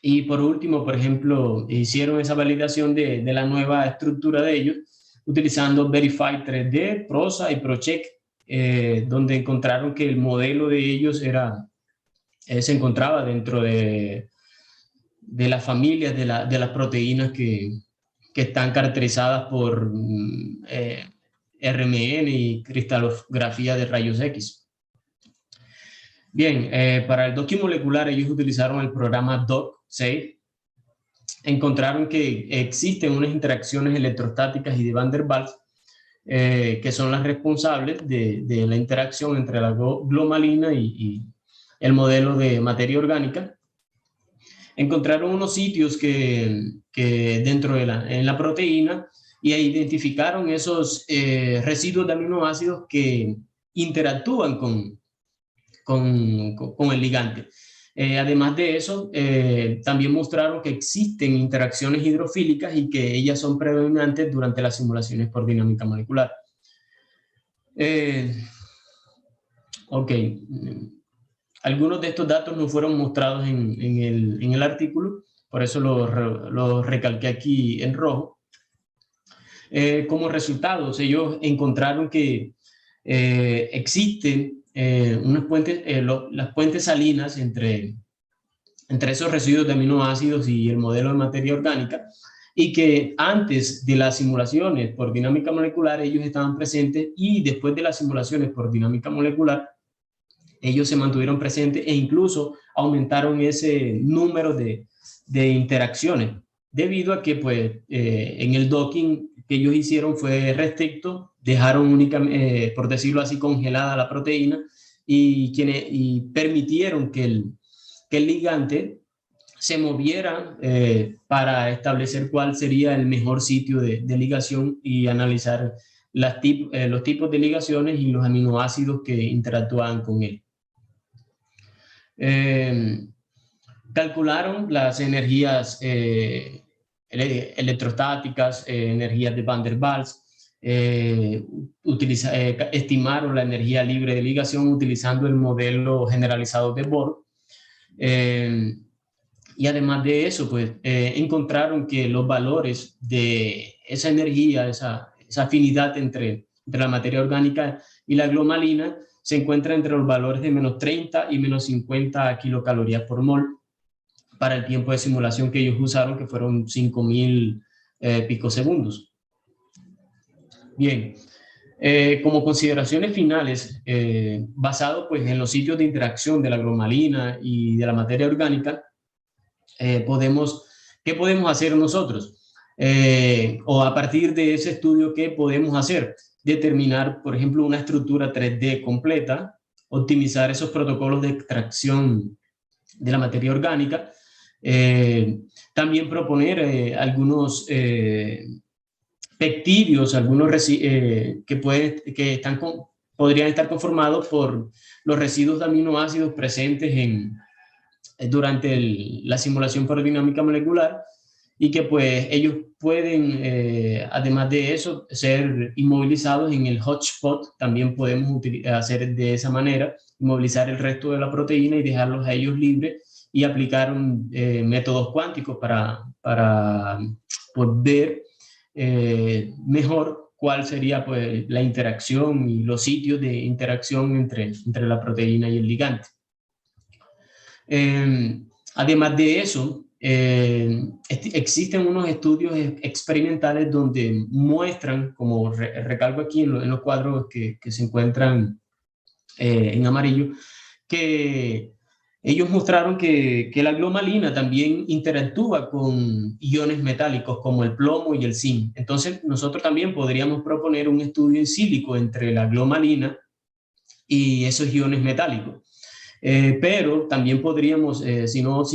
y por último, por ejemplo, hicieron esa validación de la nueva estructura de ellos utilizando Verify 3D, Prosa y ProCheck, donde encontraron que el modelo de ellos se encontraba dentro de las familias de las proteínas que están caracterizadas por RMN y cristalografía de rayos X. Bien, para el docking molecular ellos utilizaron el programa DocSafe. Encontraron que existen unas interacciones electrostáticas y de Van der Waals que son las responsables de la interacción entre la glomalina y el modelo de materia orgánica. Encontraron unos sitios que dentro en la proteína y identificaron esos residuos de aminoácidos que interactúan con el ligante. Además de eso, también mostraron que existen interacciones hidrofílicas y que ellas son predominantes durante las simulaciones por dinámica molecular. Ok. Algunos de estos datos no fueron mostrados en el artículo, por eso lo recalqué aquí en rojo. Como resultados, ellos encontraron que existen las puentes salinas entre esos residuos de aminoácidos y el modelo de materia orgánica, y que antes de las simulaciones por dinámica molecular ellos estaban presentes, y después de las simulaciones por dinámica molecular ellos se mantuvieron presentes e incluso aumentaron ese número de interacciones, debido a que pues, en el docking que ellos hicieron fue restricto, dejaron únicamente, por decirlo así, congelada la proteína y permitieron que el ligante se moviera para establecer cuál sería el mejor sitio de ligación y analizar los tipos de ligaciones y los aminoácidos que interactuaban con él. Calcularon las energías electrostáticas, energías de Van der Waals. Estimaron la energía libre de ligación utilizando el modelo generalizado de Bohr. Y además de eso, pues encontraron que los valores de esa energía, esa afinidad entre la materia orgánica y la glomalina, se encuentra entre los valores de menos 30 y menos 50 kilocalorías por mol para el tiempo de simulación que ellos usaron, que fueron 5.000 picosegundos. Bien, como consideraciones finales, basado pues en los sitios de interacción de la glomalina y de la materia orgánica, ¿qué podemos hacer nosotros? O a partir de ese estudio, ¿qué podemos hacer? Determinar, por ejemplo, una estructura 3D completa, optimizar esos protocolos de extracción de la materia orgánica, también proponer algunos peptidios, algunos podrían estar conformados por los residuos de aminoácidos presentes durante la simulación por dinámica molecular, y que pues ellos pueden, además de eso, ser inmovilizados en el hotspot. También podemos hacer de esa manera, inmovilizar el resto de la proteína y dejarlos a ellos libres y aplicar métodos cuánticos para ver mejor cuál sería pues la interacción y los sitios de interacción entre la proteína y el ligante. Además de eso, existen unos estudios experimentales donde muestran, como recalco aquí en los cuadros que se encuentran en amarillo, que ellos mostraron que la glomalina también interactúa con iones metálicos como el plomo y el zinc. Entonces nosotros también podríamos proponer un estudio in silico entre la glomalina y esos iones metálicos. Pero también podríamos, si no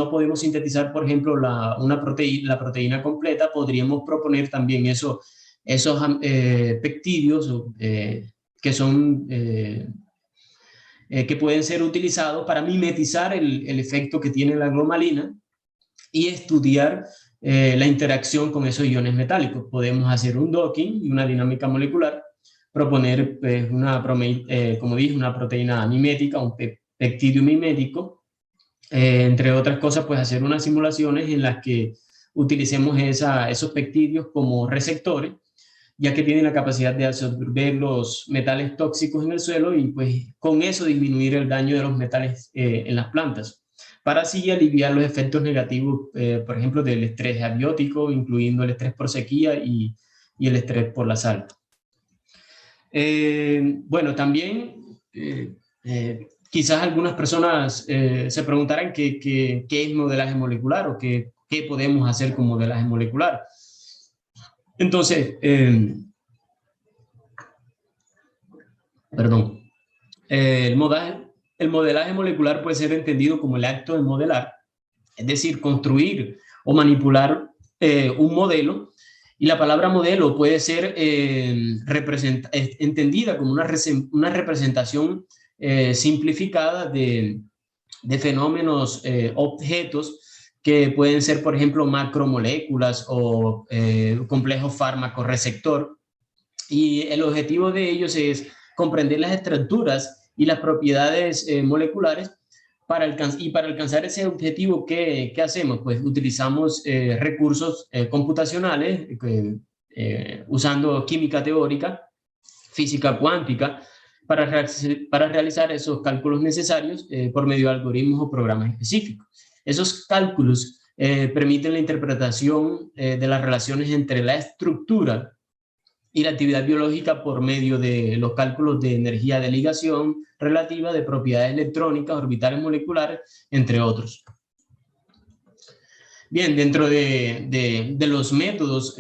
podemos sintetizar, por ejemplo, la proteína completa, podríamos proponer también esos peptidios que son... que pueden ser utilizados para mimetizar el efecto que tiene la glomalina y estudiar la interacción con esos iones metálicos. Podemos hacer un docking y una dinámica molecular, proponer pues, como dije, una proteína mimética, un peptidio mimético, entre otras cosas, pues hacer unas simulaciones en las que utilicemos esos peptidios como receptores, ya que tienen la capacidad de absorber los metales tóxicos en el suelo y pues con eso disminuir el daño de los metales en las plantas, para así aliviar los efectos negativos, por ejemplo, del estrés abiótico, incluyendo el estrés por sequía y el estrés por la sal. Bueno, también quizás algunas personas se preguntarán qué es modelaje molecular o qué podemos hacer con modelaje molecular. Entonces, el modelaje molecular puede ser entendido como el acto de modelar, es decir, construir o manipular un modelo, y la palabra modelo puede ser entendida como una representación simplificada de fenómenos, objetos, que pueden ser, por ejemplo, macromoléculas o complejos fármaco-receptor. Y el objetivo de ellos es comprender las estructuras y las propiedades moleculares para alcanzar ese objetivo. ¿Qué hacemos? Pues utilizamos recursos computacionales, usando química teórica, física cuántica, para realizar esos cálculos necesarios por medio de algoritmos o programas específicos. Esos cálculos permiten la interpretación de las relaciones entre la estructura y la actividad biológica por medio de los cálculos de energía de ligación relativa, de propiedades electrónicas, orbitales moleculares, entre otros. Bien, dentro de los métodos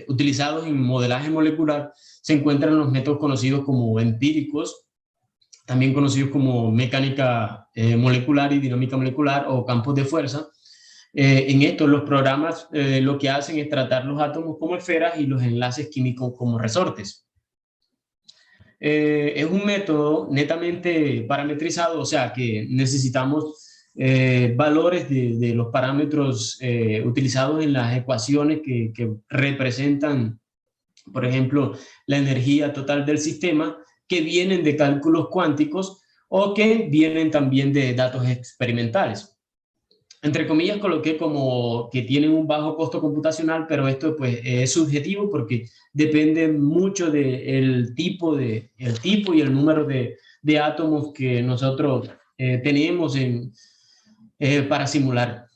utilizados en modelaje molecular se encuentran los métodos conocidos como empíricos, también conocidos como mecánica molecular y dinámica molecular o campos de fuerza. En estos, los programas lo que hacen es tratar los átomos como esferas y los enlaces químicos como resortes. Es un método netamente parametrizado, o sea que necesitamos valores de los parámetros utilizados en las ecuaciones que representan, por ejemplo, la energía total del sistema, que vienen de cálculos cuánticos o que vienen también de datos experimentales. Entre comillas coloqué como que tienen un bajo costo computacional, pero esto pues es subjetivo porque depende mucho del tipo, y el número de átomos que nosotros tenemos para simular.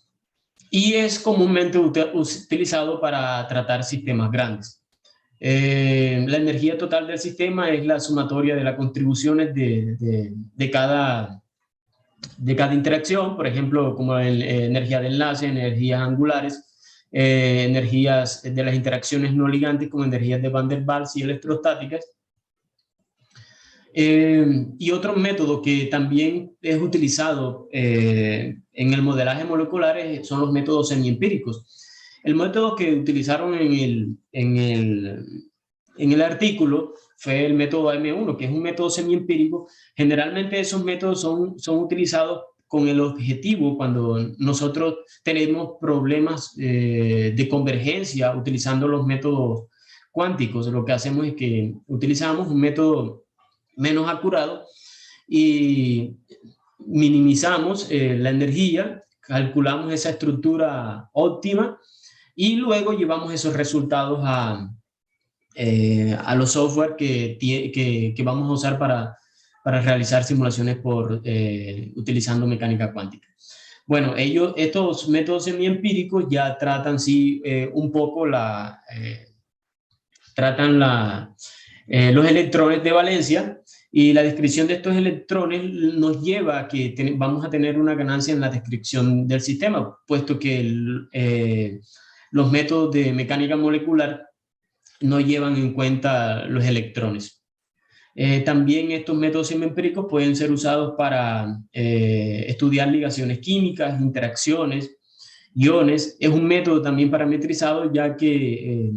Y es comúnmente utilizado para tratar sistemas grandes. La energía total del sistema es la sumatoria de las contribuciones de cada interacción, por ejemplo, como energía de enlace, energías angulares, energías de las interacciones no ligantes como energías de Van der Waals y electrostáticas. Y otro método que también es utilizado en el modelaje molecular son los métodos semiempíricos. El método que utilizaron en el artículo fue el método M1, que es un método semiempírico. Generalmente esos métodos son utilizados con el objetivo cuando nosotros tenemos problemas de convergencia utilizando los métodos cuánticos. Lo que hacemos es que utilizamos un método menos acurado y minimizamos la energía, calculamos esa estructura óptima y luego llevamos esos resultados a los software que vamos a usar para realizar simulaciones utilizando mecánica cuántica. Bueno, estos métodos semiempíricos ya tratan un poco los electrones de valencia, y la descripción de estos electrones nos lleva a que vamos a tener una ganancia en la descripción del sistema, puesto que los métodos de mecánica molecular no llevan en cuenta los electrones. También estos métodos semiempíricos pueden ser usados para estudiar ligaciones químicas, interacciones, iones. Es un método también parametrizado, ya que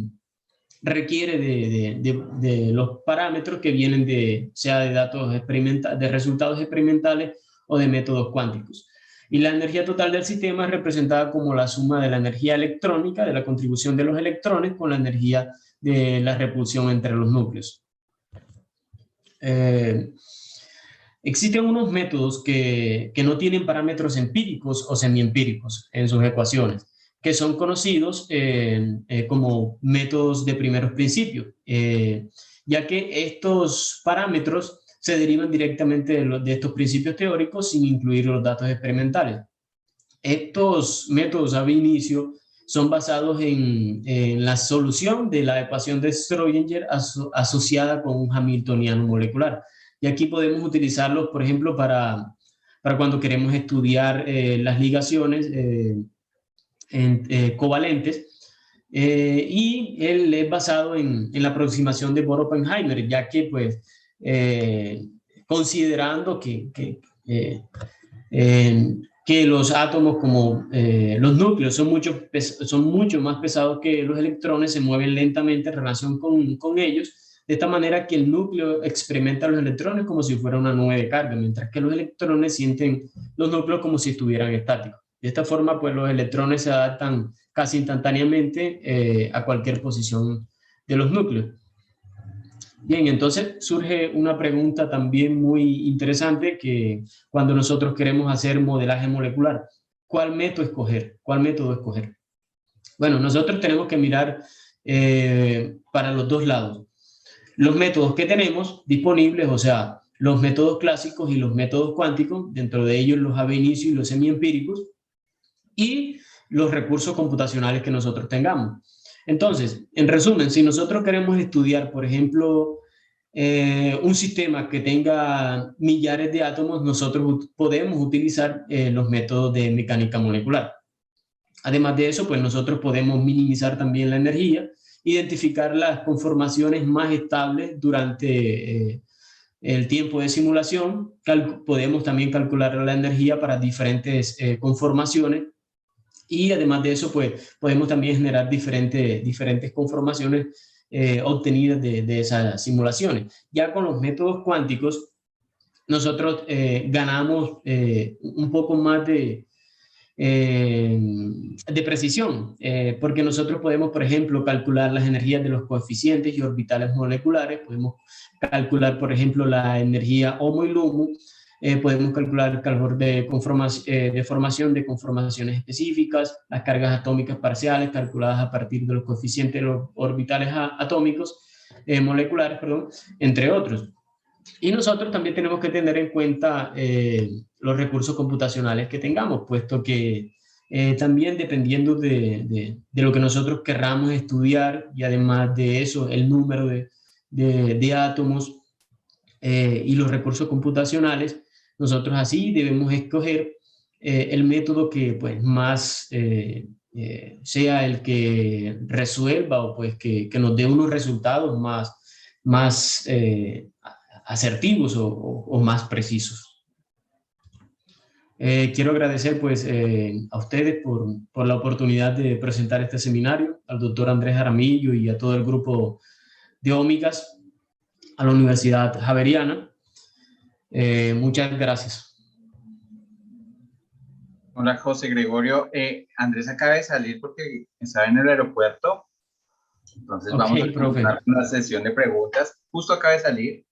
requiere de los parámetros que vienen sea de datos de resultados experimentales o de métodos cuánticos. Y la energía total del sistema es representada como la suma de la energía electrónica, de la contribución de los electrones, con la energía de la repulsión entre los núcleos. Existen unos métodos que no tienen parámetros empíricos o semiempíricos en sus ecuaciones, que son conocidos como métodos de primeros principios, ya que estos parámetros se derivan directamente de estos principios teóricos sin incluir los datos experimentales. Estos métodos ab inicio son basados en la solución de la ecuación de Schrödinger asociada con un hamiltoniano molecular. Y aquí podemos utilizarlos, por ejemplo, para cuando queremos estudiar las ligaciones covalentes, y él es basado en la aproximación de Bohr-Oppenheimer, ya que pues considerando que los átomos como los núcleos son mucho más pesados que los electrones, se mueven lentamente en relación con ellos, de esta manera que el núcleo experimenta los electrones como si fuera una nube de carga, mientras que los electrones sienten los núcleos como si estuvieran estáticos. De esta forma, pues los electrones se adaptan casi instantáneamente a cualquier posición de los núcleos. Bien, entonces surge una pregunta también muy interesante, que cuando nosotros queremos hacer modelaje molecular, ¿cuál método escoger? ¿Cuál método escoger? Bueno, nosotros tenemos que mirar para los dos lados. Los métodos que tenemos disponibles, o sea, los métodos clásicos y los métodos cuánticos, dentro de ellos los ab inicio y los semiempíricos, y los recursos computacionales que nosotros tengamos. Entonces, en resumen, si nosotros queremos estudiar, por ejemplo, un sistema que tenga millares de átomos, nosotros podemos utilizar los métodos de mecánica molecular. Además de eso, pues nosotros podemos minimizar también la energía, identificar las conformaciones más estables durante el tiempo de simulación. Podemos también calcular la energía para diferentes conformaciones. Y además de eso, pues podemos también generar diferentes conformaciones obtenidas de esas simulaciones. Ya con los métodos cuánticos, nosotros ganamos un poco más de precisión, porque nosotros podemos, por ejemplo, calcular las energías de los coeficientes y orbitales moleculares, podemos calcular, por ejemplo, la energía HOMO y LUMO, podemos calcular el calor de formación de conformaciones específicas, las cargas atómicas parciales calculadas a partir de los coeficientes de los orbitales atómicos, moleculares, perdón, entre otros. Y nosotros también tenemos que tener en cuenta los recursos computacionales que tengamos, puesto que también dependiendo de lo que nosotros querramos estudiar, y además de eso, el número de átomos y los recursos computacionales, nosotros así debemos escoger el método que pues más sea el que resuelva o pues que nos dé unos resultados más asertivos o más precisos. Quiero agradecer pues a ustedes por la oportunidad de presentar este seminario, al doctor Andrés Jaramillo y a todo el grupo de Ómicas, a la Universidad Javeriana. Muchas gracias. Hola, José Gregorio. Andrés acaba de salir porque estaba en el aeropuerto. Entonces vamos a comenzar una sesión de preguntas. Justo acaba de salir.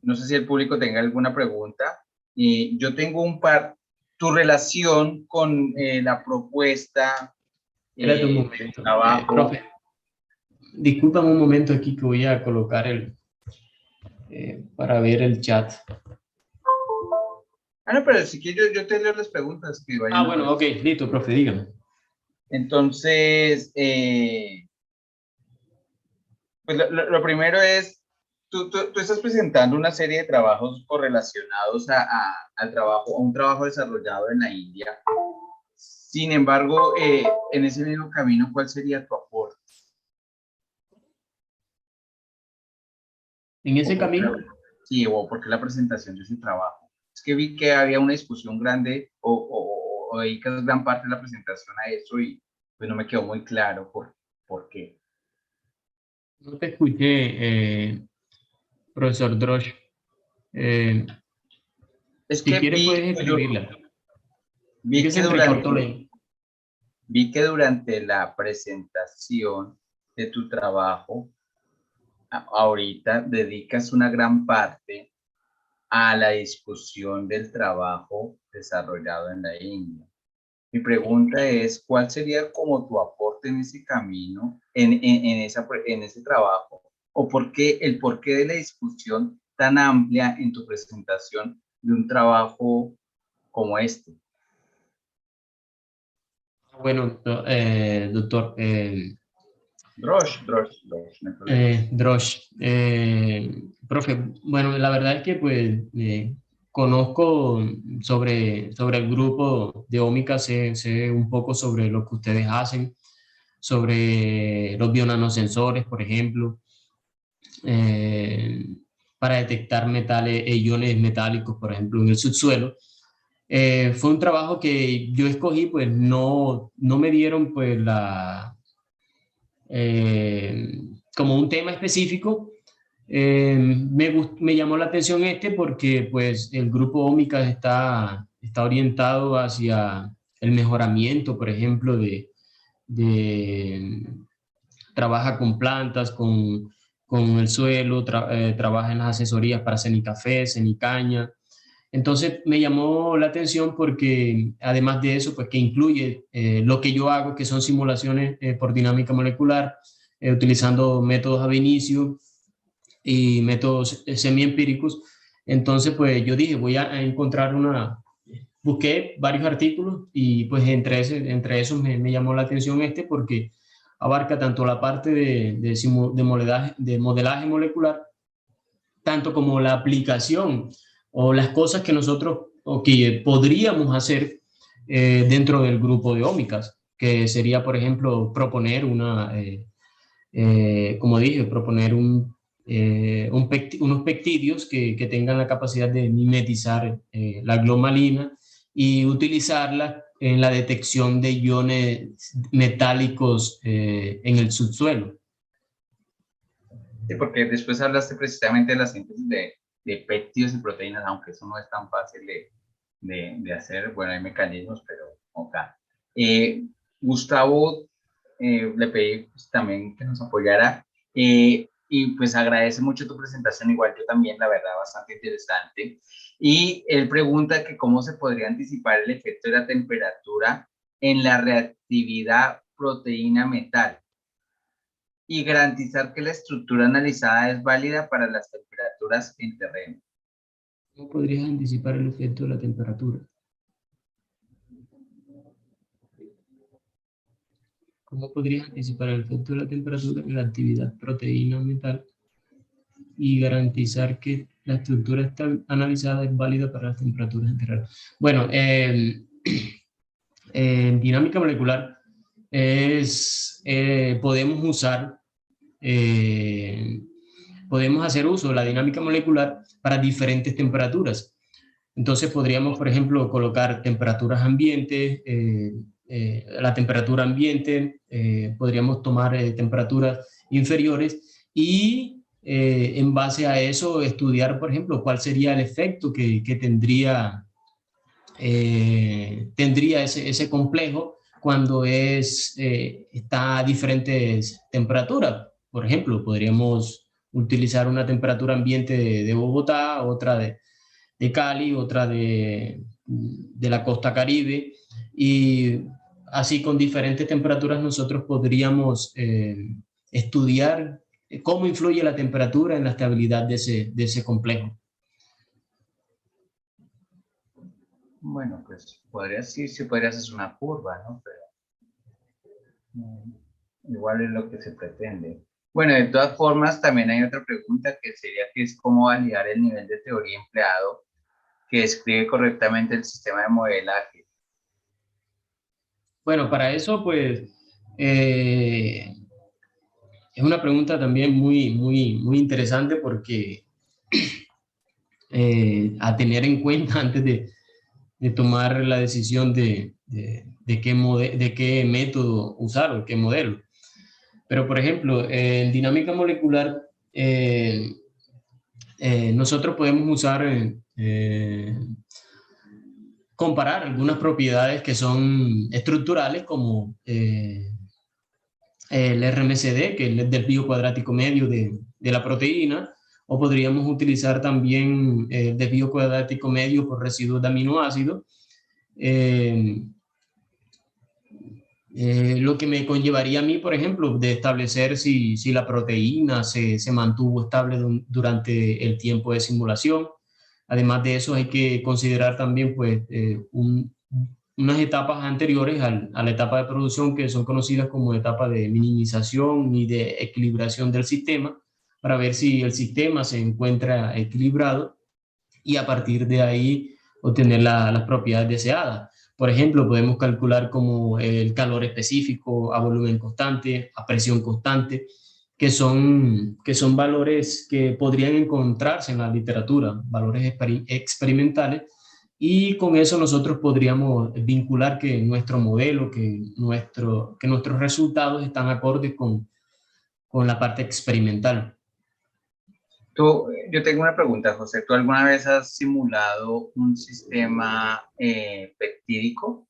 No sé si el público tenga alguna pregunta. Yo tengo un par. Tu relación con la propuesta. Espérate un momento. Profe, discúlpame un momento aquí que voy a colocar para ver el chat. No, pero si quieres yo te leo las preguntas que vayan. Bueno, ok, listo, profe, dígame. Entonces, pues lo primero es, tú estás presentando una serie de trabajos correlacionados a un trabajo desarrollado en la India. Sin embargo, en ese mismo camino, ¿cuál sería tu aporte? ¿En ese camino? Sí, o por qué la presentación de ese trabajo. Es que vi que había una discusión grande o dedicas gran parte de la presentación a eso y pues no me quedó muy claro por qué. No te escuché, profesor Drosh. Es si que quieres puedes escribirla. Vi que durante la presentación de tu trabajo, ahorita dedicas una gran parte a la discusión del trabajo desarrollado en la India. Mi pregunta es, ¿cuál sería como tu aporte en ese camino, en ese trabajo? ¿O el porqué de la discusión tan amplia en tu presentación de un trabajo como este? Bueno, doctor. Drosh. Profe, bueno, la verdad es que pues conozco sobre el grupo de Ómica, sé un poco sobre lo que ustedes hacen, sobre los bionanosensores, por ejemplo, para detectar iones metálicos, por ejemplo, en el subsuelo. Fue un trabajo que yo escogí, pues no me dieron pues como un tema específico. Me llamó la atención porque pues el grupo Ómicas está orientado hacia el mejoramiento, por ejemplo, trabaja con plantas, con el suelo, trabaja en las asesorías para cenicafé, cenicaña. Entonces me llamó la atención porque además de eso, pues que incluye lo que yo hago, que son simulaciones por dinámica molecular, utilizando métodos ab initio y métodos semiempíricos. Entonces, pues yo dije, voy a encontrar busqué varios artículos y pues entre esos me llamó la atención porque abarca tanto la parte de modelaje molecular, tanto como la aplicación o las cosas que nosotros que podríamos hacer dentro del grupo de ómicas, que sería, por ejemplo, proponer como dije, proponer unos peptidios que tengan la capacidad de mimetizar la glomalina y utilizarla en la detección de iones metálicos en el subsuelo. Sí, porque después hablaste precisamente de la síntesis de péptidos y proteínas, aunque eso no es tan fácil de hacer. Bueno, hay mecanismos, pero acá. Gustavo, le pedí pues, también que nos apoyara y pues agradece mucho tu presentación, igual yo también, la verdad, bastante interesante. Y él pregunta que cómo se podría anticipar el efecto de la temperatura en la reactividad proteína-metal y garantizar que la estructura analizada es válida para las temperaturas en terreno. ¿Cómo podrías anticipar el efecto de la temperatura? ¿Cómo podrías anticipar el efecto de la temperatura en la actividad proteína-metal y garantizar que la estructura analizada es válida para las temperaturas en terreno? Bueno, en dinámica molecular podemos hacer uso de la dinámica molecular para diferentes temperaturas. Entonces podríamos, por ejemplo, colocar temperaturas ambientes, la temperatura ambiente, podríamos tomar temperaturas inferiores y en base a eso estudiar, por ejemplo, cuál sería el efecto que tendría ese complejo cuando está a diferentes temperaturas. Por ejemplo, podríamos utilizar una temperatura ambiente de Bogotá, otra de Cali, otra de la costa Caribe, y así con diferentes temperaturas nosotros podríamos estudiar cómo influye la temperatura en la estabilidad de ese complejo. Bueno, pues sí podrías hacer una curva, ¿no? Pero igual es lo que se pretende. Bueno, de todas formas, también hay otra pregunta que sería que es cómo validar el nivel de teoría empleado que describe correctamente el sistema de modelaje. Bueno, para eso, pues, es una pregunta también muy interesante porque a tener en cuenta antes de tomar la decisión de qué método usar o qué modelo. Pero, por ejemplo, en dinámica molecular, nosotros podemos usar, comparar algunas propiedades que son estructurales, como el RMSD, que es el desvío cuadrático medio de la proteína, o podríamos utilizar también el desvío cuadrático medio por residuos de aminoácidos. Lo que me conllevaría a mí, por ejemplo, de establecer si la proteína se mantuvo estable durante el tiempo de simulación. Además de eso, hay que considerar también pues, unas etapas anteriores a la etapa de producción que son conocidas como etapa de minimización y de equilibración del sistema, para ver si el sistema se encuentra equilibrado y a partir de ahí obtener las propiedades deseadas. Por ejemplo, podemos calcular como el calor específico a volumen constante, a presión constante, que son valores que podrían encontrarse en la literatura, valores experimentales, y con eso nosotros podríamos vincular que nuestro modelo, que nuestros resultados están acordes con la parte experimental. Yo tengo una pregunta, José. ¿Tú alguna vez has simulado un sistema peptídico?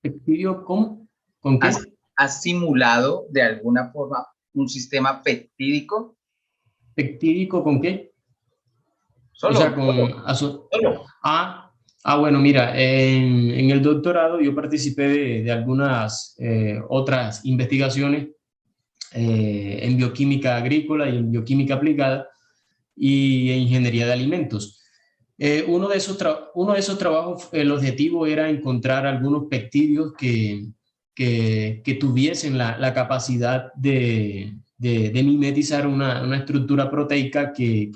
¿Peptidio cómo? ¿Con qué? ¿Has simulado de alguna forma un sistema peptídico? ¿Peptídico con qué? Solo. O sea, solo. Bueno, mira, en el doctorado yo participé de algunas otras investigaciones en bioquímica agrícola y en bioquímica aplicada y en ingeniería de alimentos. Uno de esos trabajos, el objetivo era encontrar algunos peptídeos que tuviesen la capacidad de mimetizar una estructura proteica que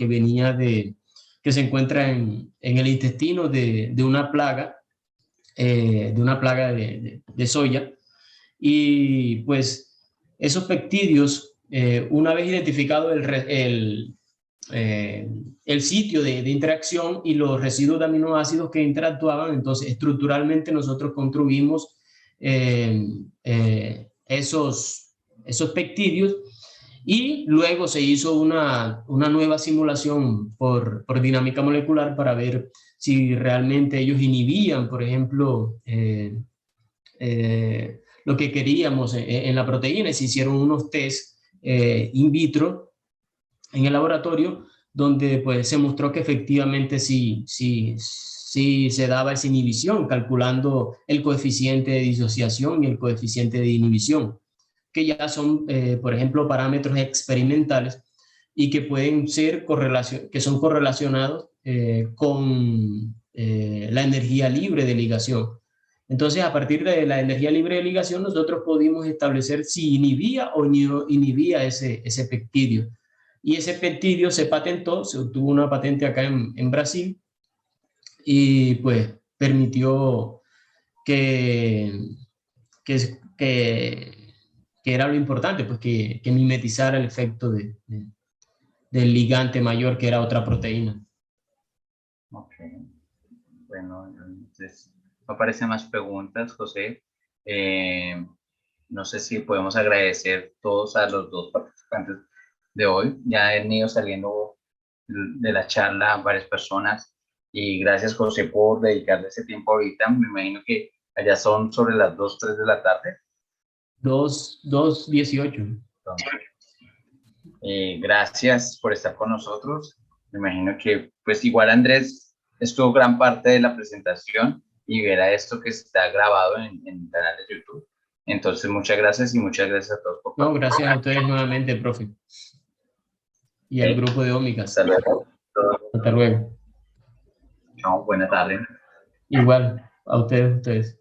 se encuentra en el intestino de una plaga de soya. Y pues esos peptídeos, una vez identificado el sitio de interacción y los residuos de aminoácidos que interactuaban, entonces estructuralmente nosotros construimos esos esos peptidios, y luego se hizo una nueva simulación por dinámica molecular para ver si realmente ellos inhibían, por ejemplo, lo que queríamos en la proteína. Se hicieron unos test in vitro en el laboratorio, donde pues se mostró que efectivamente sí se daba esa inhibición, calculando el coeficiente de disociación y el coeficiente de inhibición, que ya son, por ejemplo, parámetros experimentales y que pueden ser que son correlacionados con la energía libre de ligación. Entonces, a partir de la energía libre de ligación, nosotros pudimos establecer si inhibía o no inhibía ese peptidio. Y ese peptidio se patentó, se obtuvo una patente acá en Brasil, y pues permitió que era lo importante, pues que mimetizara el efecto del ligante mayor, que era otra proteína. Ok. Bueno, entonces no aparecen más preguntas, José. No sé si podemos agradecer todos a los dos participantes de hoy. Ya han ido saliendo de la charla varias personas, y gracias, José, por dedicarle ese tiempo ahorita. Me imagino que allá son sobre las 2, 3 de la tarde. 2:18. Gracias por estar con nosotros. Me imagino que pues igual Andrés estuvo gran parte de la presentación y verá esto que está grabado en el canal de YouTube. Entonces, muchas gracias, y muchas gracias a todos por No, gracias a ustedes nuevamente, profe. Y al grupo de Ómicas. Hasta luego. Hasta luego. Chao, buena tarde. Igual, a ustedes.